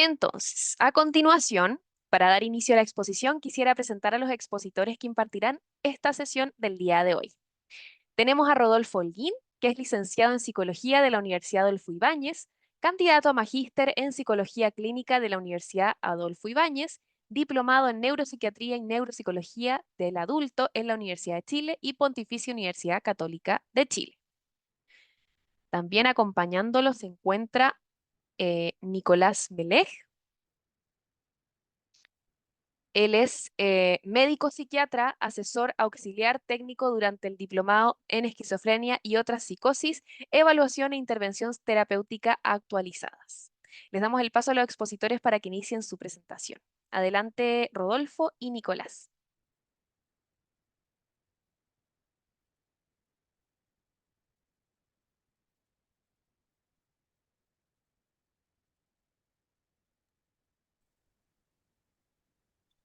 Entonces, a continuación, para dar inicio a la exposición, quisiera presentar a los expositores que impartirán esta sesión del día de hoy. Tenemos a Rodolfo Holguín, que es licenciado en Psicología de la Universidad Adolfo Ibáñez, candidato a magíster en Psicología Clínica de la Universidad Adolfo Ibáñez, diplomado en Neuropsiquiatría y Neuropsicología del Adulto en la Universidad de Chile y Pontificia Universidad Católica de Chile. También acompañándolo se encuentra Nicolás Melej. Él es médico psiquiatra, asesor auxiliar técnico durante el diplomado en esquizofrenia y otras psicosis, evaluación e intervención terapéutica actualizadas. Les damos el paso a los expositores para que inicien su presentación. Adelante, Rodolfo y Nicolás.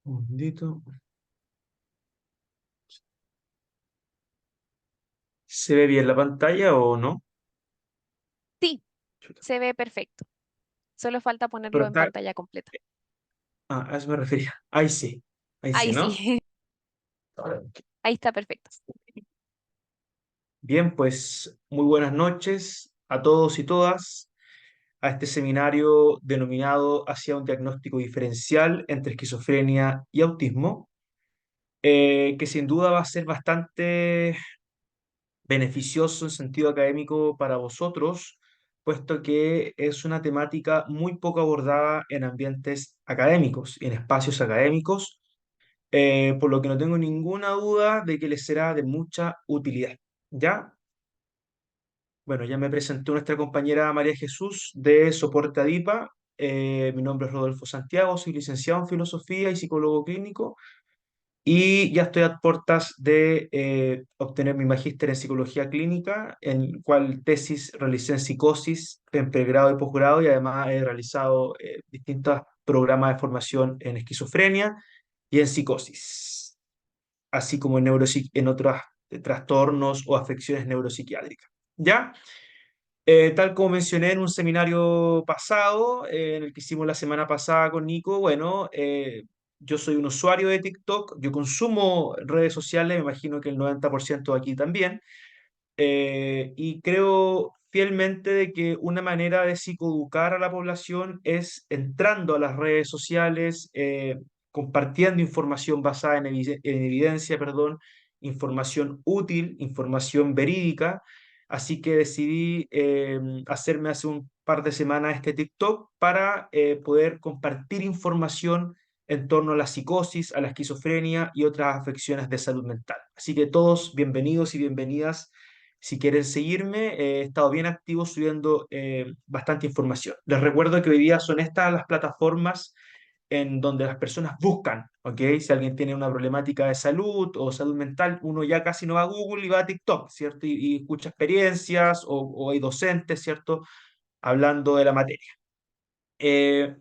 Un segundito. ¿Se ve bien la pantalla o no? Sí, Chuta. se ve perfecto. Solo falta Pero ponerlo en está... pantalla completa. a eso me refería. Ahí sí. Ahí sí, Ahí ¿no? sí, Ahora, ahí está perfecto. bien, pues muy buenas noches a todos y todas a este seminario denominado Hacia un diagnóstico diferencial entre esquizofrenia y autismo, que sin duda va a ser bastante beneficioso en sentido académico para vosotros, puesto que es una temática muy poco abordada en ambientes académicos, en espacios académicos, por lo que no tengo ninguna duda de que les será de mucha utilidad. ¿Ya? Bueno, ya me presentó nuestra compañera María Jesús de Soporte ADIPA. Mi nombre es Rodolfo Santiago, soy licenciado en Filosofía y psicólogo clínico. Y ya estoy a puertas de obtener mi magíster en psicología clínica, en cual tesis realicé en psicosis, en pregrado y posgrado, y además he realizado distintos programas de formación en esquizofrenia y en psicosis, así como en, en otros trastornos o afecciones neuropsiquiátricas. ¿Ya? Tal como mencioné en un seminario pasado, en el que hicimos la semana pasada con Nico, bueno, yo soy un usuario de TikTok, yo consumo redes sociales, me imagino que el 90% de aquí también, y creo fielmente de que una manera de psicoeducar a la población es entrando a las redes sociales, compartiendo información basada en, en evidencia, perdón, información útil, información verídica. Así que decidí hacerme hace un par de semanas este TikTok para poder compartir información en torno a la psicosis, a la esquizofrenia y otras afecciones de salud mental. Así que todos bienvenidos y bienvenidas si quieren seguirme. He estado bien activo subiendo bastante información. Les recuerdo que hoy día son estas las plataformas en donde las personas buscan, ¿ok? Si alguien tiene una problemática de salud o salud mental, uno ya casi no va a Google y va a TikTok, ¿cierto? Y escucha experiencias o hay docentes, ¿cierto? Hablando de la materia. Eh,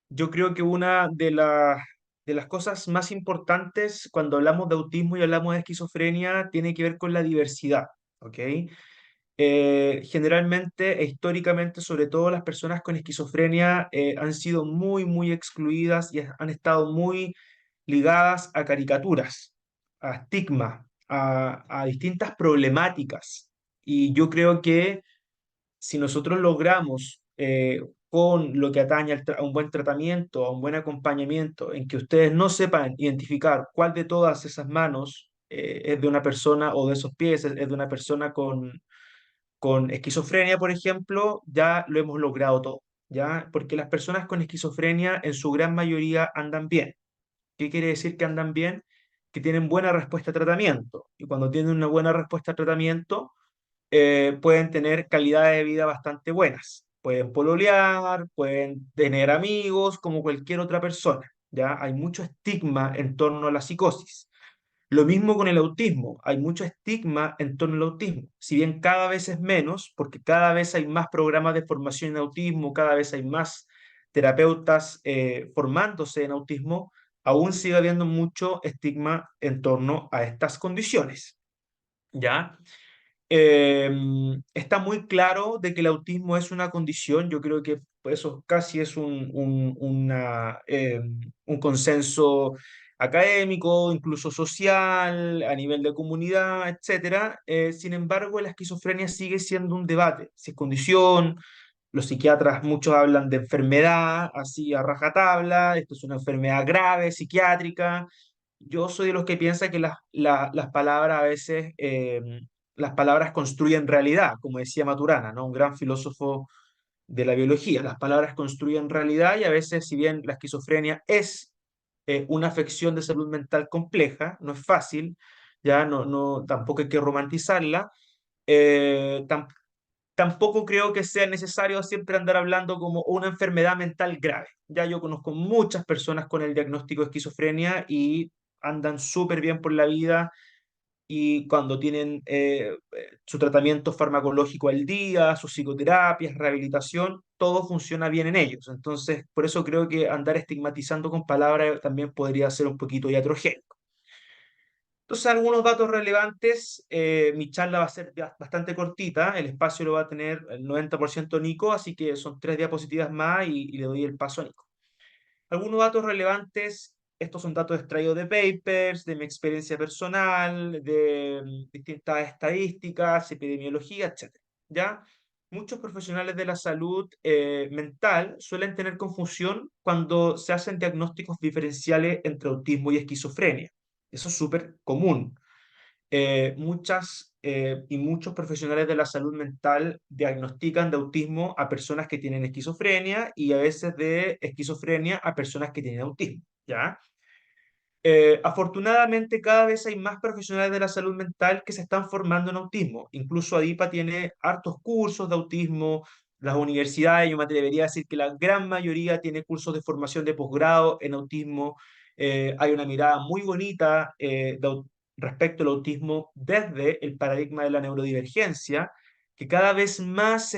yo creo que una de las cosas más importantes cuando hablamos de autismo y hablamos de esquizofrenia tiene que ver con la diversidad, ¿ok? Generalmente e históricamente, sobre todo las personas con esquizofrenia, han sido muy, muy excluidas y han estado muy ligadas a caricaturas, a estigma, a distintas problemáticas. Y yo creo que si nosotros logramos, con lo que atañe a un buen tratamiento, a un buen acompañamiento, en que ustedes no sepan identificar cuál de todas esas manos es de una persona o de esos pies es de una persona con esquizofrenia, por ejemplo, ya lo hemos logrado todo, ¿ya? Porque las personas con esquizofrenia en su gran mayoría andan bien. ¿Qué quiere decir que andan bien? Que tienen buena respuesta a tratamiento. Y cuando tienen una buena respuesta a tratamiento, pueden tener calidades de vida bastante buenas. Pueden pololear, pueden tener amigos como cualquier otra persona, ¿ya? Hay mucho estigma en torno a la psicosis. Lo mismo con el autismo, hay mucho estigma en torno al autismo, si bien cada vez es menos, porque cada vez hay más programas de formación en autismo, cada vez hay más terapeutas formándose en autismo, aún sigue habiendo mucho estigma en torno a estas condiciones, ¿ya? Eh, Está muy claro de que el autismo es una condición, yo creo que pues eso casi es un consenso académico, incluso social, a nivel de comunidad, etcétera. Sin embargo, la esquizofrenia sigue siendo un debate, si es condición. Los psiquiatras, muchos hablan de enfermedad, así a rajatabla, esto es una enfermedad grave, psiquiátrica. Yo soy de los que piensa que las palabras a veces, las palabras construyen realidad, como decía Maturana, ¿no? Un gran filósofo de la biología. Las palabras construyen realidad y a veces, si bien la esquizofrenia es una afección de salud mental compleja, no es fácil, ya tampoco hay que romantizarla, eh, tam- tampoco creo que sea necesario siempre andar hablando como una enfermedad mental grave. Ya yo conozco muchas personas con el diagnóstico de esquizofrenia y andan súper bien por la vida y cuando tienen su tratamiento farmacológico al día, sus psicoterapias, rehabilitación, todo funciona bien en ellos. Entonces, por eso creo que andar estigmatizando con palabras también podría ser un poquito iatrogénico. Entonces, algunos datos relevantes. Mi charla va a ser bastante cortita, el espacio lo va a tener el 90% Nico, así que son 3 diapositivas más y le doy el paso a Nico. Algunos datos relevantes, estos son datos extraídos de papers, de mi experiencia personal, de distintas estadísticas, epidemiología, etcétera. ¿Ya? Muchos profesionales de la salud mental suelen tener confusión cuando se hacen diagnósticos diferenciales entre autismo y esquizofrenia. Eso es súper común. Muchas y muchos profesionales de la salud mental diagnostican de autismo a personas que tienen esquizofrenia y a veces de esquizofrenia a personas que tienen autismo, ¿ya? Afortunadamente, cada vez hay más profesionales de la salud mental que se están formando en autismo. Incluso ADIPA tiene hartos cursos de autismo. Las universidades, yo me atrevería a decir que la gran mayoría tiene cursos de formación de posgrado en autismo. Hay una mirada muy bonita respecto al autismo desde el paradigma de la neurodivergencia, que cada vez más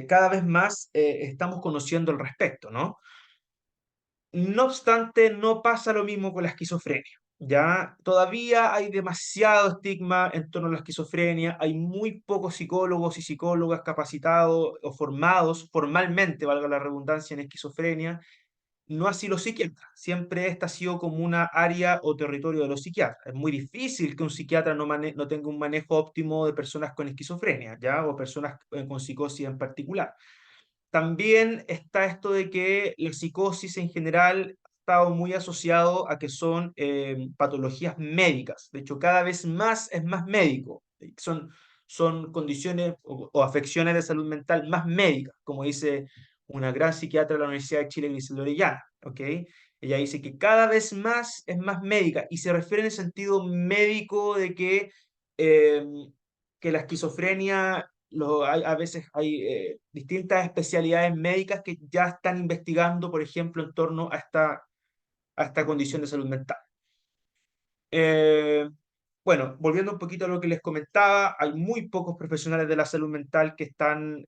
cada vez más estamos conociendo al respecto, ¿no? No obstante, no pasa lo mismo con la esquizofrenia. Ya todavía hay demasiado estigma en torno a la esquizofrenia, hay muy pocos psicólogos y psicólogas capacitados o formados formalmente, valga la redundancia, en esquizofrenia, no así los psiquiatras. Siempre esta ha sido como una área o territorio de los psiquiatras. Es muy difícil que un psiquiatra no tenga un manejo óptimo de personas con esquizofrenia, ¿ya? O personas con psicosis en particular. También está esto de que la psicosis en general ha estado muy asociado a que son patologías médicas. De hecho, cada vez más es más médico. Son condiciones o afecciones de salud mental más médicas, como dice una gran psiquiatra de la Universidad de Chile, Griselda Orellana. ¿Ok? Ella dice que cada vez más es más médica y se refiere en el sentido médico de eh, que la esquizofrenia a veces hay distintas especialidades médicas que ya están investigando, por ejemplo, en torno a esta condición de salud mental. Eh, bueno, volviendo un poquito a lo que les comentaba, hay muy pocos profesionales de la salud mental que están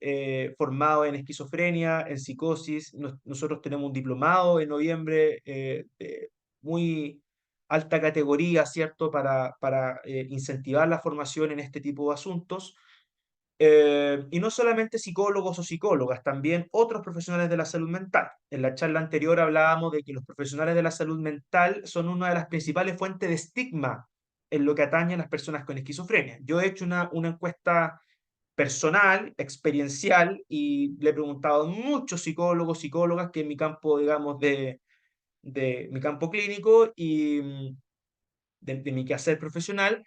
formados en esquizofrenia, en psicosis. Nosotros tenemos un diplomado en noviembre de muy alta categoría, ¿cierto?, para incentivar la formación en este tipo de asuntos. Y no solamente psicólogos o psicólogas, también otros profesionales de la salud mental. En la charla anterior hablábamos de que los profesionales de la salud mental son una de las principales fuentes de estigma en lo que atañe a las personas con esquizofrenia. Yo he hecho una encuesta personal, experiencial, y le he preguntado a muchos psicólogos, psicólogas, que en mi campo, digamos, de mi campo clínico y de mi quehacer profesional,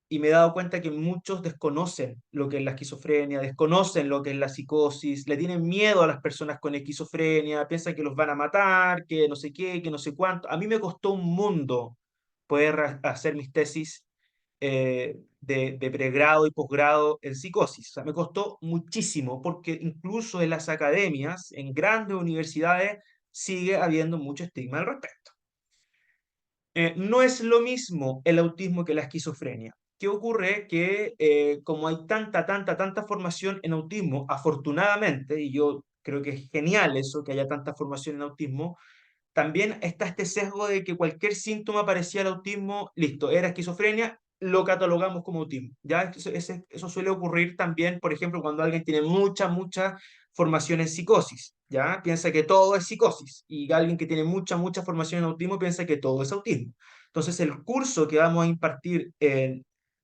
y me he dado cuenta que muchos desconocen lo que es la esquizofrenia, desconocen lo que es la psicosis, le tienen miedo a las personas con esquizofrenia, piensan que los van a matar, que no sé qué, que no sé cuánto. A mí me costó un mundo poder hacer mis tesis de pregrado y posgrado en psicosis. O sea, me costó muchísimo porque incluso en las academias, en grandes universidades, sigue habiendo mucho estigma al respecto. No es lo mismo el autismo que la esquizofrenia. ¿Qué ocurre? Que como hay tanta formación en autismo, afortunadamente, y yo creo que es genial eso, que haya tanta formación en autismo, también está este sesgo de que cualquier síntoma parecía al autismo, listo, era esquizofrenia, lo catalogamos como autismo. ¿Ya? Eso suele ocurrir también, por ejemplo, cuando alguien tiene mucha formación en psicosis. ¿Ya? Piensa que todo es psicosis. Y alguien que tiene mucha formación en autismo piensa que todo es autismo. Entonces, el curso que vamos a impartir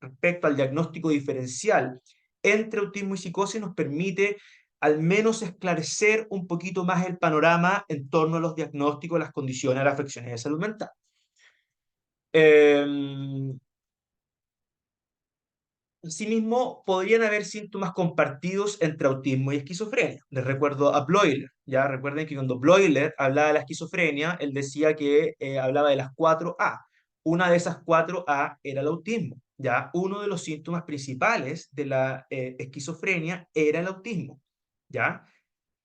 respecto al diagnóstico diferencial entre autismo y psicosis nos permite al menos esclarecer un poquito más el panorama en torno a los diagnósticos, las condiciones, las afecciones de salud mental. Eh, Asimismo, podrían haber síntomas compartidos entre autismo y esquizofrenia. Les recuerdo a Bloiler, ya recuerden que cuando Bloiler hablaba de la esquizofrenia, él decía que hablaba de las 4A. Una de esas 4A era el autismo, ya uno de los síntomas principales de la esquizofrenia era el autismo, ya.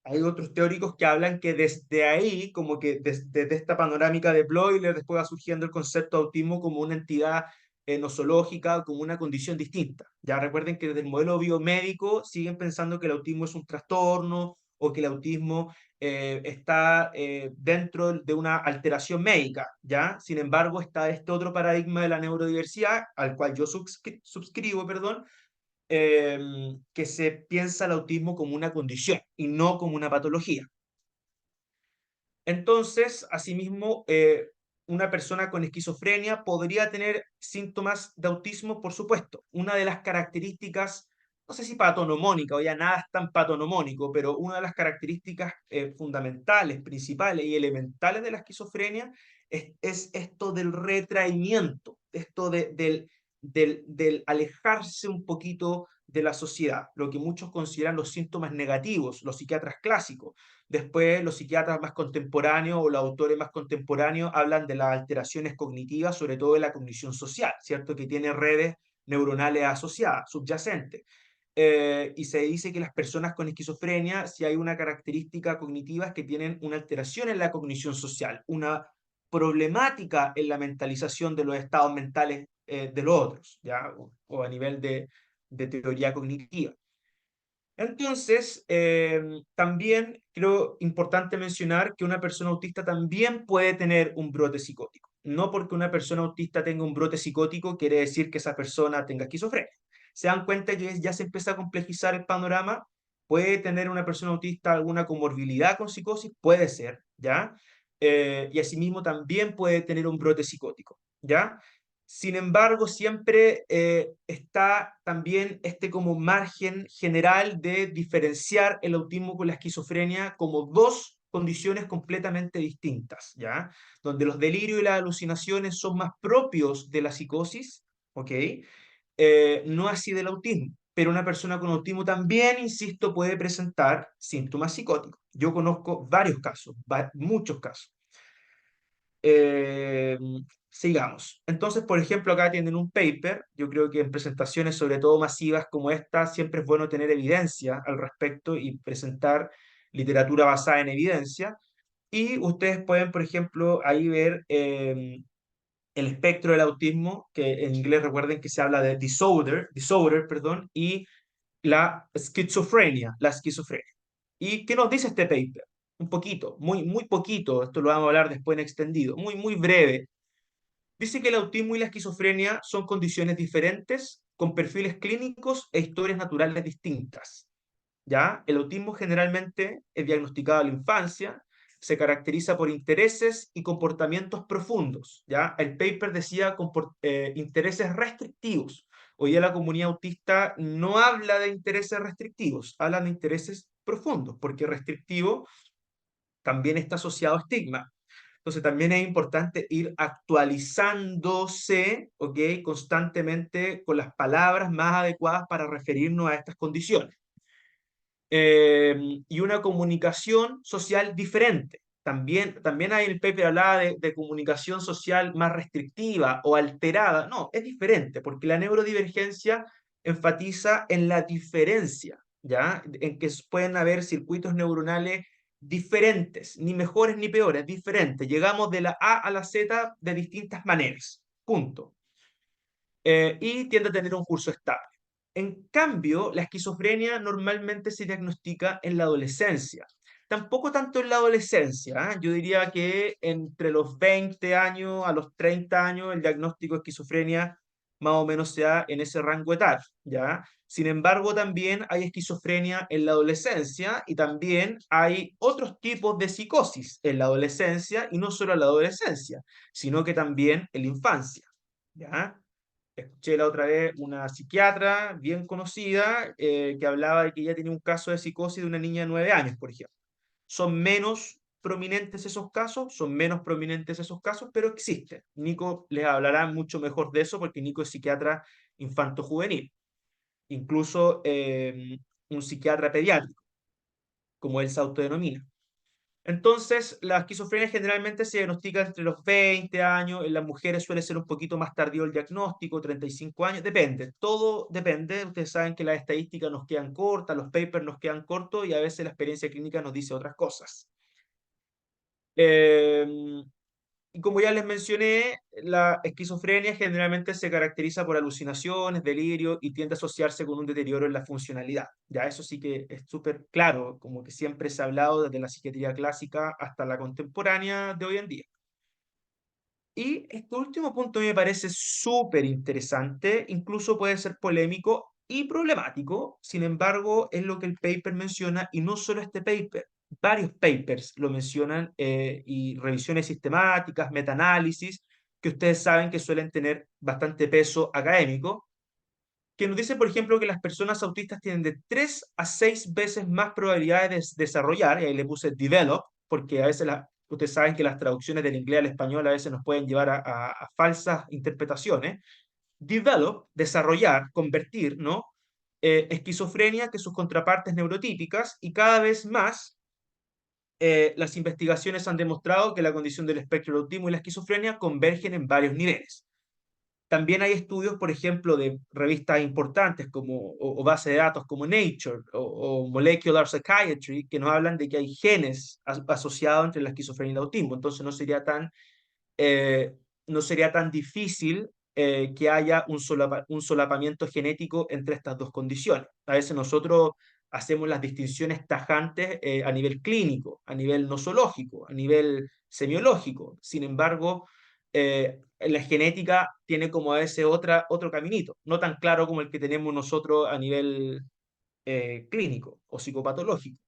Hay otros teóricos que hablan que desde ahí, como que desde esta panorámica de Bloiler, después va surgiendo el concepto de autismo como una entidad nosológica, como una condición distinta. Ya recuerden que desde el modelo biomédico siguen pensando que el autismo es un trastorno o que el autismo está dentro de una alteración médica, ¿ya? Sin embargo, está este otro paradigma de la neurodiversidad, al cual yo subscribo, perdón, que se piensa el autismo como una condición y no como una patología. Entonces, asimismo, una persona con esquizofrenia podría tener síntomas de autismo, por supuesto. Una de las características, no sé si patonomónica, o ya nada es tan patonomónico, pero una de las características fundamentales, principales y elementales de la esquizofrenia es esto del retraimiento, esto del alejarse un poquito de la sociedad, lo que muchos consideran los síntomas negativos, los psiquiatras clásicos. Después, los psiquiatras más contemporáneos o los autores más contemporáneos hablan de las alteraciones cognitivas, sobre todo de la cognición social, ¿cierto? Que tiene redes neuronales asociadas, subyacentes. Y se dice que las personas con esquizofrenia, si hay una característica cognitiva, es que tienen una alteración en la cognición social, una problemática en la mentalización de los estados mentales de los otros, ¿ya? O a nivel de teoría cognitiva. Entonces, también creo importante mencionar que una persona autista también puede tener un brote psicótico. No porque una persona autista tenga un brote psicótico quiere decir que esa persona tenga esquizofrenia. ¿Se dan cuenta que ya se empieza a complejizar el panorama? ¿Puede tener una persona autista alguna comorbilidad con psicosis? Puede ser, ¿ya? Y asimismo también puede tener un brote psicótico, ¿ya? Sin embargo, siempre está también este como margen general de diferenciar el autismo con la esquizofrenia como dos condiciones completamente distintas, ¿ya? Donde los delirios y las alucinaciones son más propios de la psicosis, ¿ok? No así del autismo. Pero una persona con autismo también, insisto, puede presentar síntomas psicóticos. Yo conozco varios casos, muchos casos. Eh, Sigamos. Entonces, por ejemplo, acá tienen un paper. Yo creo que en presentaciones, sobre todo masivas como esta, siempre es bueno tener evidencia al respecto y presentar literatura basada en evidencia. Y ustedes pueden, por ejemplo, ahí ver el espectro del autismo, que en inglés recuerden que se habla de disorder, perdón, y la esquizofrenia. ¿Y qué nos dice este paper? Un poquito, muy poquito, esto lo vamos a hablar después en extendido, muy breve. Dice que el autismo y la esquizofrenia son condiciones diferentes, con perfiles clínicos e historias naturales distintas. ¿Ya? El autismo generalmente es diagnosticado a la infancia, se caracteriza por intereses y comportamientos profundos. ¿Ya? El paper decía intereses restrictivos. Hoy día la comunidad autista no habla de intereses restrictivos, habla de intereses profundos, porque restrictivo también está asociado a estigma. Entonces también es importante ir actualizándose, ¿ok? Constantemente con las palabras más adecuadas para referirnos a estas condiciones. Y una comunicación social diferente. También hay el paper hablaba de comunicación social más restrictiva o alterada. No, es diferente, porque la neurodivergencia enfatiza en la diferencia, ¿ya? En que pueden haber circuitos neuronales diferentes, ni mejores ni peores, diferentes. Llegamos de la A a la Z de distintas maneras. Punto. Y tiende a tener un curso estable. En cambio, la esquizofrenia normalmente se diagnostica en la adolescencia. Tampoco tanto en la adolescencia, ¿eh? Yo diría que entre los 20 años a los 30 años el diagnóstico de esquizofrenia más o menos se da en ese rango etario, ¿ya? Sin embargo, también hay esquizofrenia en la adolescencia y también hay otros tipos de psicosis en la adolescencia y no solo en la adolescencia, sino que también en la infancia, ¿ya? Escuché la otra vez una psiquiatra bien conocida que hablaba de que ella tenía un caso de psicosis de una niña de 9 años, por ejemplo. Son menos prominentes esos casos, son menos prominentes esos casos, pero existen. Nico les hablará mucho mejor de eso porque Nico es psiquiatra infanto-juvenil, incluso un psiquiatra pediátrico, como él se autodenomina. Entonces, la esquizofrenia generalmente se diagnostica entre los 20 años, en las mujeres suele ser un poquito más tardío el diagnóstico, 35 años, depende, todo depende. Ustedes saben que las estadísticas nos quedan cortas, los papers nos quedan cortos y a veces la experiencia clínica nos dice otras cosas. Eh, y como ya les mencioné, la esquizofrenia generalmente se caracteriza por alucinaciones, delirio y tiende a asociarse con un deterioro en la funcionalidad. Ya eso sí que es súper claro, como que siempre se ha hablado desde la psiquiatría clásica hasta la contemporánea de hoy en día. Y este último punto me parece súper interesante, incluso puede ser polémico y problemático, sin embargo, es lo que el paper menciona y no solo este paper, varios papers lo mencionan y revisiones sistemáticas, metaanálisis, que ustedes saben que suelen tener bastante peso académico, que nos dice, por ejemplo, que las personas autistas tienen de 3 a 6 veces más probabilidades de desarrollar, y ahí le puse develop, porque a veces ustedes saben que las traducciones del inglés al español a veces nos pueden llevar a falsas interpretaciones. Develop, desarrollar, convertir, ¿no? Esquizofrenia que sus contrapartes neurotípicas, y cada vez más las investigaciones han demostrado que la condición del espectro del autismo y la esquizofrenia convergen en varios niveles. También hay estudios, por ejemplo, de revistas importantes como, o base de datos como Nature o Molecular Psychiatry, que nos hablan de que hay genes asociados entre la esquizofrenia y el autismo. Entonces eh, no sería tan difícil que haya un solapamiento genético entre estas dos condiciones. A veces nosotros hacemos las distinciones tajantes a nivel clínico, a nivel nosológico, a nivel semiológico. Sin embargo, la genética tiene como a veces otro caminito, no tan claro como el que tenemos nosotros a nivel clínico o psicopatológico.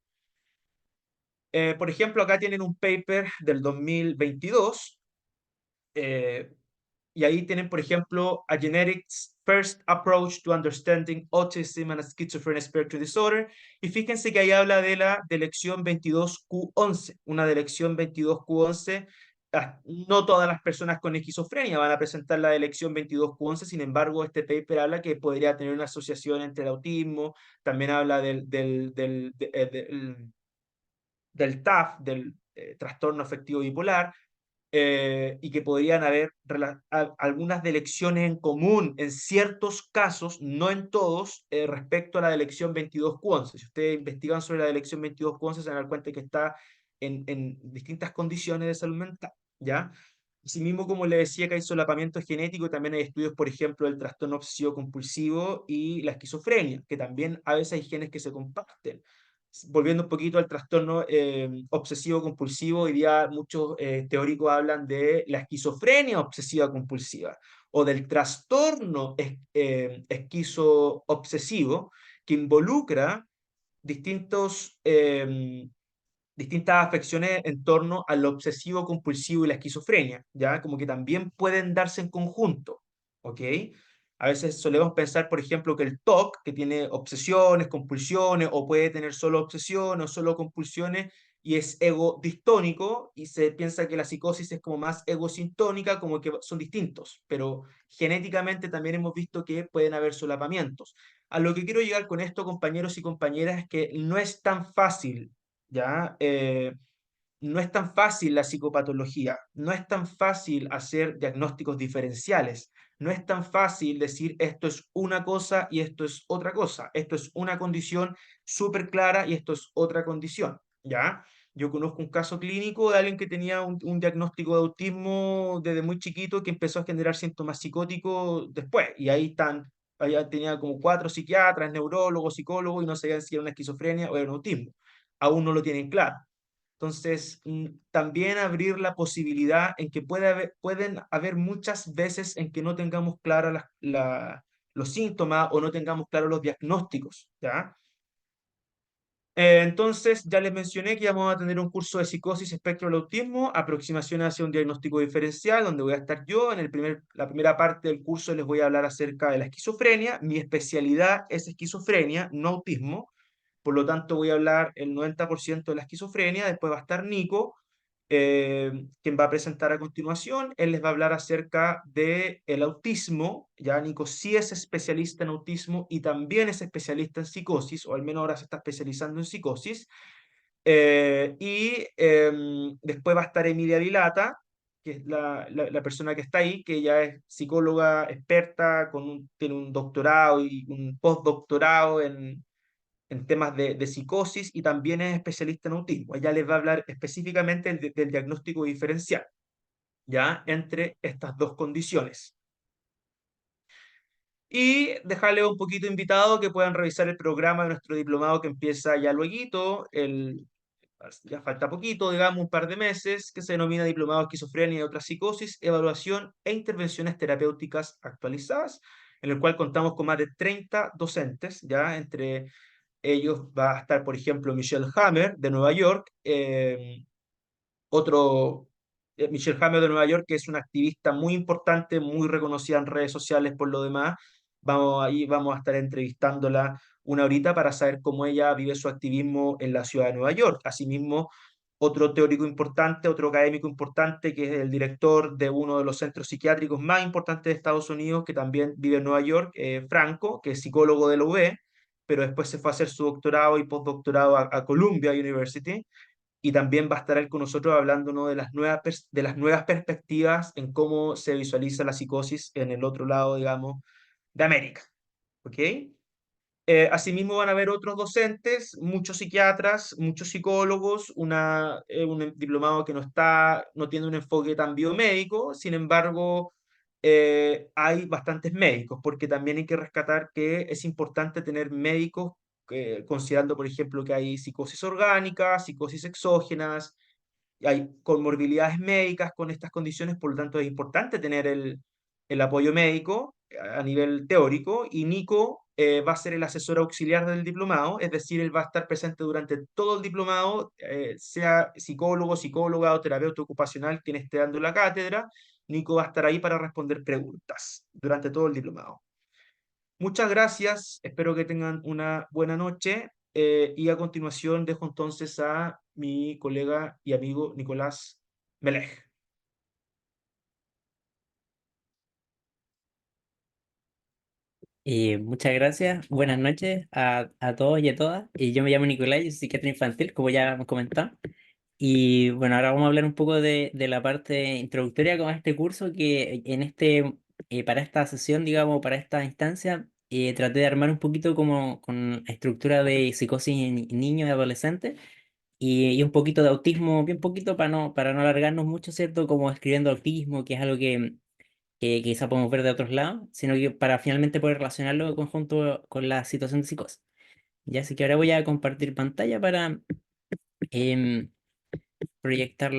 Por ejemplo, acá tienen un paper del 2022 eh, y ahí tienen, por ejemplo, A Genetics First Approach to Understanding Autism and Schizophrenia Spectrum Disorder. Y fíjense que ahí habla de la delección 22q11, una delección 22q11. No todas las personas con esquizofrenia van a presentar la delección 22q11, sin embargo, este paper habla que podría tener una asociación entre el autismo, también habla del TAF, del trastorno afectivo bipolar, y que podrían haber algunas delecciones en común en ciertos casos, no en todos, respecto a la delección 22q11. Si ustedes investigan sobre la delección 22q11, se van a dar cuenta que está en distintas condiciones de salud mental, ¿ya? Asimismo, como le decía, que hay solapamiento genético, también hay estudios, por ejemplo, del trastorno obsesivo compulsivo y la esquizofrenia, que también a veces hay genes que se comparten. Volviendo un poquito al trastorno obsesivo compulsivo, hoy día muchos teóricos hablan de la esquizofrenia obsesiva compulsiva o del trastorno esquizo obsesivo, que involucra distintos distintas afecciones en torno al obsesivo compulsivo y la esquizofrenia, ¿ya? Como que también pueden darse en conjunto, ¿ok? A veces solemos pensar, por ejemplo, que el TOC, que tiene obsesiones, compulsiones, o puede tener solo obsesiones o solo compulsiones, y es ego distónico, y se piensa que la psicosis es como más egosintónica, como que son distintos, pero genéticamente también hemos visto que pueden haber solapamientos. A lo que quiero llegar con esto, compañeros y compañeras, es que no es tan fácil, ¿ya? No es tan fácil la psicopatología, no es tan fácil hacer diagnósticos diferenciales, no es tan fácil decir esto es una cosa y esto es otra cosa, esto es una condición súper clara y esto es otra condición, ¿ya? Yo conozco un caso clínico de alguien que tenía un diagnóstico de autismo desde muy chiquito que empezó a generar síntomas psicóticos después, y ahí están, allá tenía como 4 psiquiatras, neurólogos, psicólogos, y no sabían si era una esquizofrenia o era un autismo. Aún no lo tienen claro. Entonces, también abrir la posibilidad en que pueden haber muchas veces en que no tengamos claras los síntomas o no tengamos claros los diagnósticos, ¿ya? Entonces, ya les mencioné que vamos a tener un curso de psicosis, espectro del autismo, aproximación hacia un diagnóstico diferencial, donde voy a estar yo. La primera parte del curso les voy a hablar acerca de la esquizofrenia. Mi especialidad es esquizofrenia, no autismo. Por lo tanto, voy a hablar el 90% de la esquizofrenia. Después va a estar Nico, quien va a presentar a continuación. Él les va a hablar acerca del autismo. Ya Nico sí es especialista en autismo y también es especialista en psicosis, o al menos ahora se está especializando en psicosis. Después va a estar Emilia Vilata, que es la persona que está ahí, que ella es psicóloga experta, tiene un doctorado y un postdoctorado en temas de psicosis y también es especialista en autismo. Ella les va a hablar específicamente del diagnóstico diferencial, ¿ya? Entre estas dos condiciones. Y dejarle un poquito invitado que puedan revisar el programa de nuestro diplomado que empieza ya luego, ya falta poquito, digamos, un par de meses, que se denomina Diplomado de Esquizofrenia y otras psicosis, evaluación e intervenciones terapéuticas actualizadas, en el cual contamos con más de 30 docentes, ya entre ellos va a estar, por ejemplo, Michelle Hammer de Nueva York, otro, Michelle Hammer de Nueva York, que es una activista muy importante, muy reconocida en redes sociales por lo demás. Ahí vamos a estar entrevistándola una horita para saber cómo ella vive su activismo en la ciudad de Nueva York. Asimismo, otro teórico importante, otro académico importante, que es el director de uno de los centros psiquiátricos más importantes de Estados Unidos, que también vive en Nueva York, Franco, que es psicólogo de la UB, pero después se fue a hacer su doctorado y postdoctorado a Columbia University, y también va a estar él con nosotros hablándonos de las nuevas perspectivas en cómo se visualiza la psicosis en el otro lado, digamos, de América. ¿Ok? Asimismo van a haber otros docentes, muchos psiquiatras, muchos psicólogos, un diplomado que no tiene un enfoque tan biomédico. Sin embargo, hay bastantes médicos, porque también hay que rescatar que es importante tener médicos, considerando, por ejemplo, que hay psicosis orgánica, psicosis exógenas, hay comorbilidades médicas con estas condiciones, por lo tanto es importante tener el apoyo médico a nivel teórico, y Nico va a ser el asesor auxiliar del diplomado, es decir, él va a estar presente durante todo el diplomado, sea psicólogo, psicóloga o terapeuta ocupacional quien esté dando la cátedra. Nico va a estar ahí para responder preguntas durante todo el diplomado. Muchas gracias, espero que tengan una buena noche, y a continuación dejo entonces a mi colega y amigo Nicolás Melej. Muchas gracias, buenas noches a todos y a todas. Yo me llamo Nicolás, yo soy psiquiatra infantil, como ya hemos comentado. Y bueno, ahora vamos a hablar un poco de la parte introductoria con este curso que para esta sesión, digamos, para esta instancia, traté de armar un poquito como con estructura de psicosis en niños y adolescentes y un poquito de autismo, bien poquito para no alargarnos mucho, ¿cierto? Como escribiendo autismo, que es algo que quizá podemos ver de otros lados, sino que para finalmente poder relacionarlo en conjunto con la situación de psicosis. Ya, así que ahora voy a compartir pantalla para em, proyectar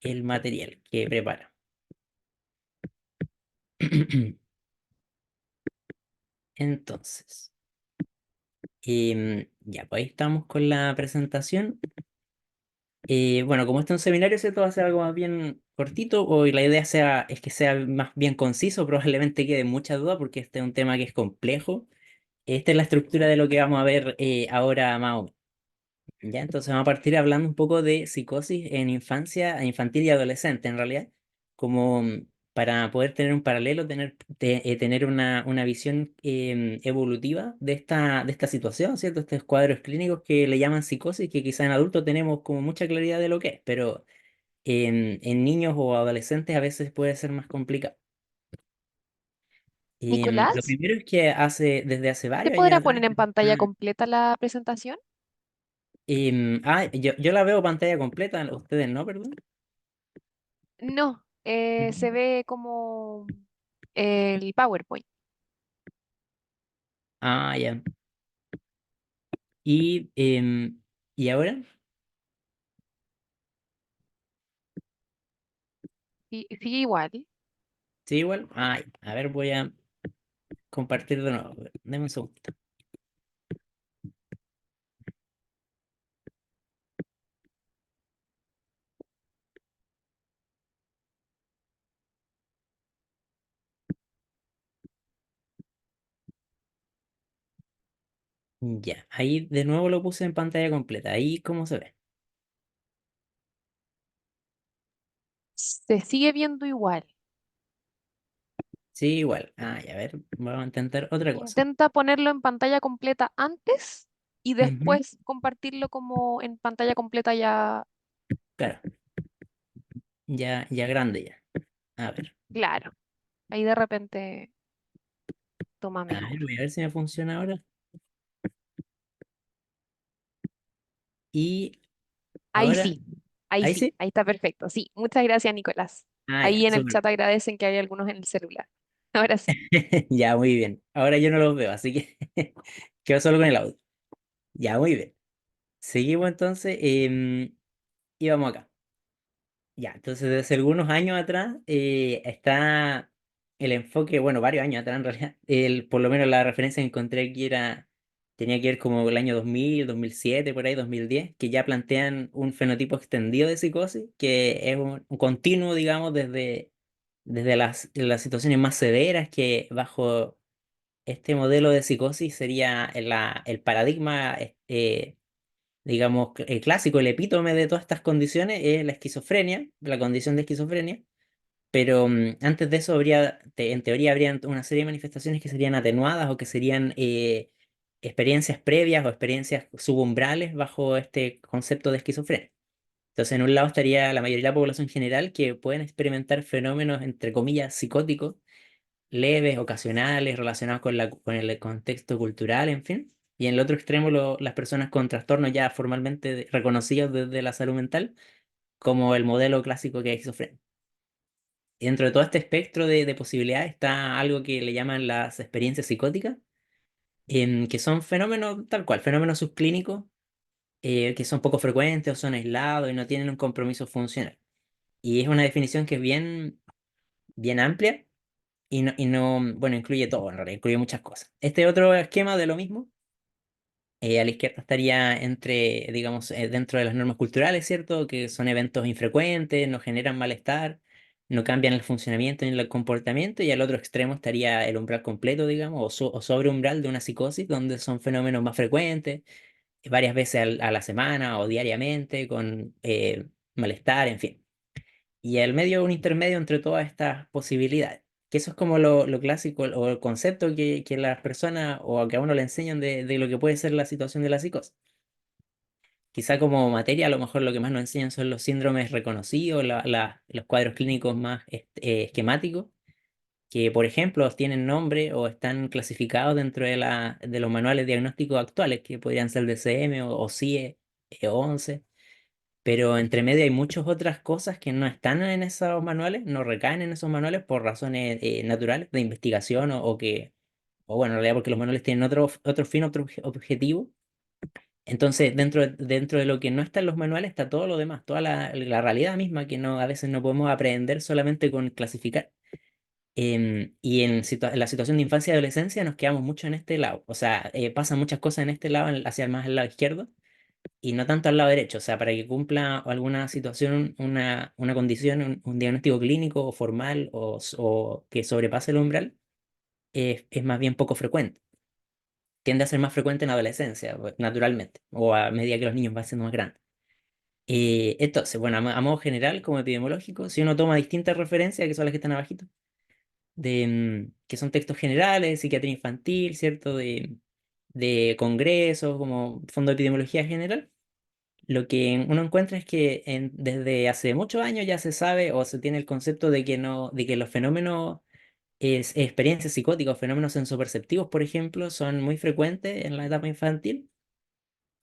el material que prepara. Entonces, ya, pues ahí estamos con la presentación. Bueno, como este es un seminario, ¿cierto? Va a ser algo más bien cortito, o la idea es que sea más bien conciso, probablemente quede mucha duda porque este es un tema que es complejo. Esta es la estructura de lo que vamos a ver ahora más o menos. Ya, entonces vamos a partir hablando un poco de psicosis en infancia, infantil y adolescente, en realidad, como para poder tener un paralelo, tener una visión evolutiva de esta situación, ¿cierto? Estos cuadros clínicos que le llaman psicosis, que quizá en adultos tenemos como mucha claridad de lo que es, pero en niños o adolescentes a veces puede ser más complicado. Lo Nicolás, primero es que desde hace ¿te varios años podrá atrás, poner en pantalla completa la presentación? yo la veo pantalla completa, ustedes no, perdón. No, se ve como el PowerPoint. Ya. Y, ¿Y ahora? Sí, sigue igual. ¿Sí, igual? Ay, a ver, voy a compartir de nuevo. Deme un segundito. Ya, ahí de nuevo lo puse en pantalla completa. Ahí, ¿cómo se ve? Se sigue viendo igual. Sí, igual. Ay, a ver, vamos a intentar otra cosa. Intenta ponerlo en pantalla completa antes y Ujú, después compartirlo como en pantalla completa ya. claro, ya grande ya. A ver, Claro. Ahí de repente toma mejor. voy a ver si me funciona ahora. Y Ahí ahora, sí, ahí sí. ahí está perfecto. Sí, muchas gracias, Nicolás. Ah, ya, Ahí en el súper. chat agradecen que hay algunos en el celular. Ahora sí. Ya, muy bien. Ahora yo no los veo, así que quedo solo con el audio. Ya, muy bien. Seguimos entonces. Y vamos acá. Ya, entonces desde algunos años atrás está el enfoque, bueno, varios años atrás en realidad, por lo menos la referencia que encontré aquí tenía que ver como el año 2000, 2007, por ahí, 2010, que ya plantean un fenotipo extendido de psicosis, que es un continuo, digamos, desde las situaciones más severas, que bajo este modelo de psicosis sería el paradigma digamos, clásico, el epítome de todas estas condiciones es la esquizofrenia, la condición de esquizofrenia, pero antes de eso en teoría habrían una serie de manifestaciones que serían atenuadas o que serían experiencias previas o experiencias subumbrales bajo este concepto de esquizofrenia. Entonces, en un lado estaría la mayoría de la población general que pueden experimentar fenómenos, entre comillas, psicóticos, leves, ocasionales, relacionados con el contexto cultural, en fin. Y en el otro extremo, las personas con trastornos ya formalmente reconocidos desde la salud mental, como el modelo clásico que es esquizofrenia. Y dentro de todo este espectro de posibilidades está algo que le llaman las experiencias psicóticas, que son fenómenos tal cual, fenómenos subclínicos, que son poco frecuentes o son aislados y no tienen un compromiso funcional. Y es una definición que es bien amplia bueno, incluye todo, en realidad, incluye muchas cosas. Este otro esquema de lo mismo, a la izquierda estaría digamos, dentro de las normas culturales, ¿cierto? Que son eventos infrecuentes, no generan malestar, no cambian el funcionamiento ni el comportamiento, y al otro extremo estaría el umbral completo, digamos, o sobreumbral de una psicosis, donde son fenómenos más frecuentes, varias veces a la semana o diariamente, con malestar, en fin. Y al medio un intermedio entre todas estas posibilidades. Que eso es como lo clásico o el concepto que las personas o que a uno le enseñan de lo que puede ser la situación de la psicosis. Quizá como materia a lo mejor lo que más nos enseñan son los síndromes reconocidos, los cuadros clínicos más esquemáticos, que por ejemplo tienen nombre o están clasificados dentro de los manuales diagnósticos actuales, que podrían ser DCM o CIE, E11. Pero entre medio hay muchas otras cosas que no están en esos manuales, no recaen en esos manuales por razones naturales de investigación o bueno, en realidad porque los manuales tienen otro fin, otro objetivo. Entonces, dentro de lo que no está en los manuales está todo lo demás, toda la realidad misma que a veces no podemos aprender solamente con clasificar. Y en la situación de infancia y adolescencia nos quedamos mucho en este lado. O sea, pasan muchas cosas en este lado, hacia más el lado izquierdo y no tanto al lado derecho. O sea, para que cumpla alguna situación, una condición, un diagnóstico clínico o formal o que sobrepase el umbral, es más bien poco frecuente. Tiende a ser más frecuente en la adolescencia, naturalmente, o a medida que los niños van siendo más grandes. Entonces, bueno, a modo general, como epidemiológico, si uno toma distintas referencias, que son las que están abajito, que son textos generales, psiquiatría infantil, ¿cierto? De congresos, como Fondo de Epidemiología General, lo que uno encuentra es que desde hace muchos años ya se sabe o se tiene el concepto de que no, de que los fenómenos, experiencias psicóticas o fenómenos sensoperceptivos, por ejemplo, son muy frecuentes en la etapa infantil,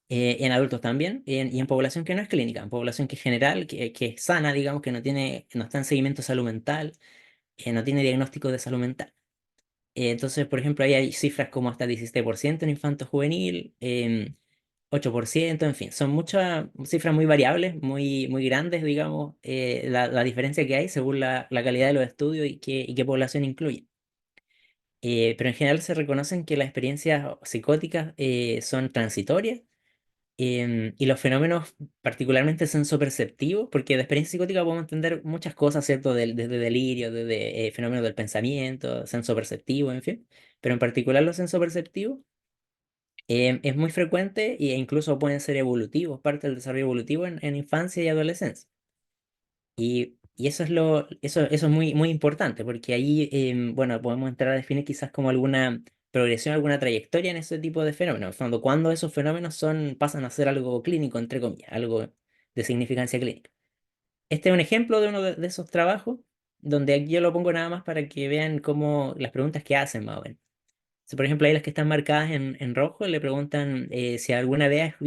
en adultos también, y en población que no es clínica, en población que es general, que es sana, digamos, no está en seguimiento de salud mental, no tiene diagnóstico de salud mental. Entonces, por ejemplo, ahí hay cifras como hasta 17% en infanto juvenil, 8%, en fin, son muchas cifras muy variables, muy grandes, digamos, la diferencia que hay según la calidad de los estudios y qué población incluye. Pero en general se reconocen que las experiencias psicóticas son transitorias, y los fenómenos particularmente sensoperceptivos, porque de experiencia psicótica podemos entender muchas cosas, ¿cierto? Desde delirio, desde fenómenos del pensamiento, sensoperceptivo, en fin. Pero en particular los sensoperceptivos es muy frecuente e incluso pueden ser evolutivos, parte del desarrollo evolutivo en infancia y adolescencia. Y eso es muy importante, porque ahí, bueno, podemos entrar a definir quizás como alguna progresión, alguna trayectoria en ese tipo de fenómenos. En el fondo, cuando esos fenómenos pasan a ser algo clínico, entre comillas, algo de significancia clínica. Este es un ejemplo de uno de esos trabajos, donde aquí yo lo pongo nada más para que vean cómo las preguntas que hacen, más o menos. Si, por ejemplo, ahí las que están marcadas en rojo le preguntan si alguna vez ha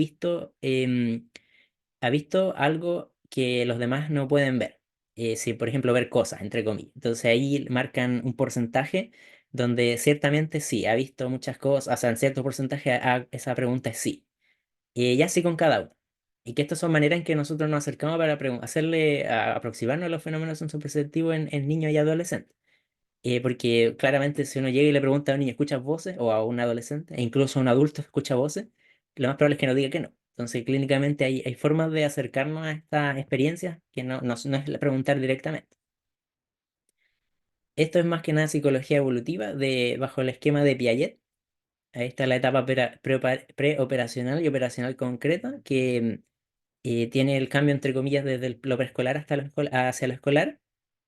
visto algo que los demás no pueden ver. Si, por ejemplo, ver cosas, entre comillas. Entonces ahí marcan un porcentaje donde ciertamente sí, ha visto muchas cosas, o sea, en cierto porcentaje esa pregunta es sí. Y ya sí con cada uno. Y que estas son maneras en que nosotros nos acercamos para aproximarnos a los fenómenos sensoperceptivos en niños y adolescentes. Porque claramente si uno llega y le pregunta a un niño, ¿escuchas voces? O a un adolescente, e incluso a un adulto, ¿escucha voces? Lo más probable es que no diga que no. Entonces, clínicamente hay formas de acercarnos a estas experiencias que no es preguntar directamente. Esto es más que nada psicología evolutiva bajo el esquema de Piaget. Ahí está la etapa preoperacional y operacional concreta, que tiene el cambio, entre comillas, desde lo preescolar hasta hacia lo escolar,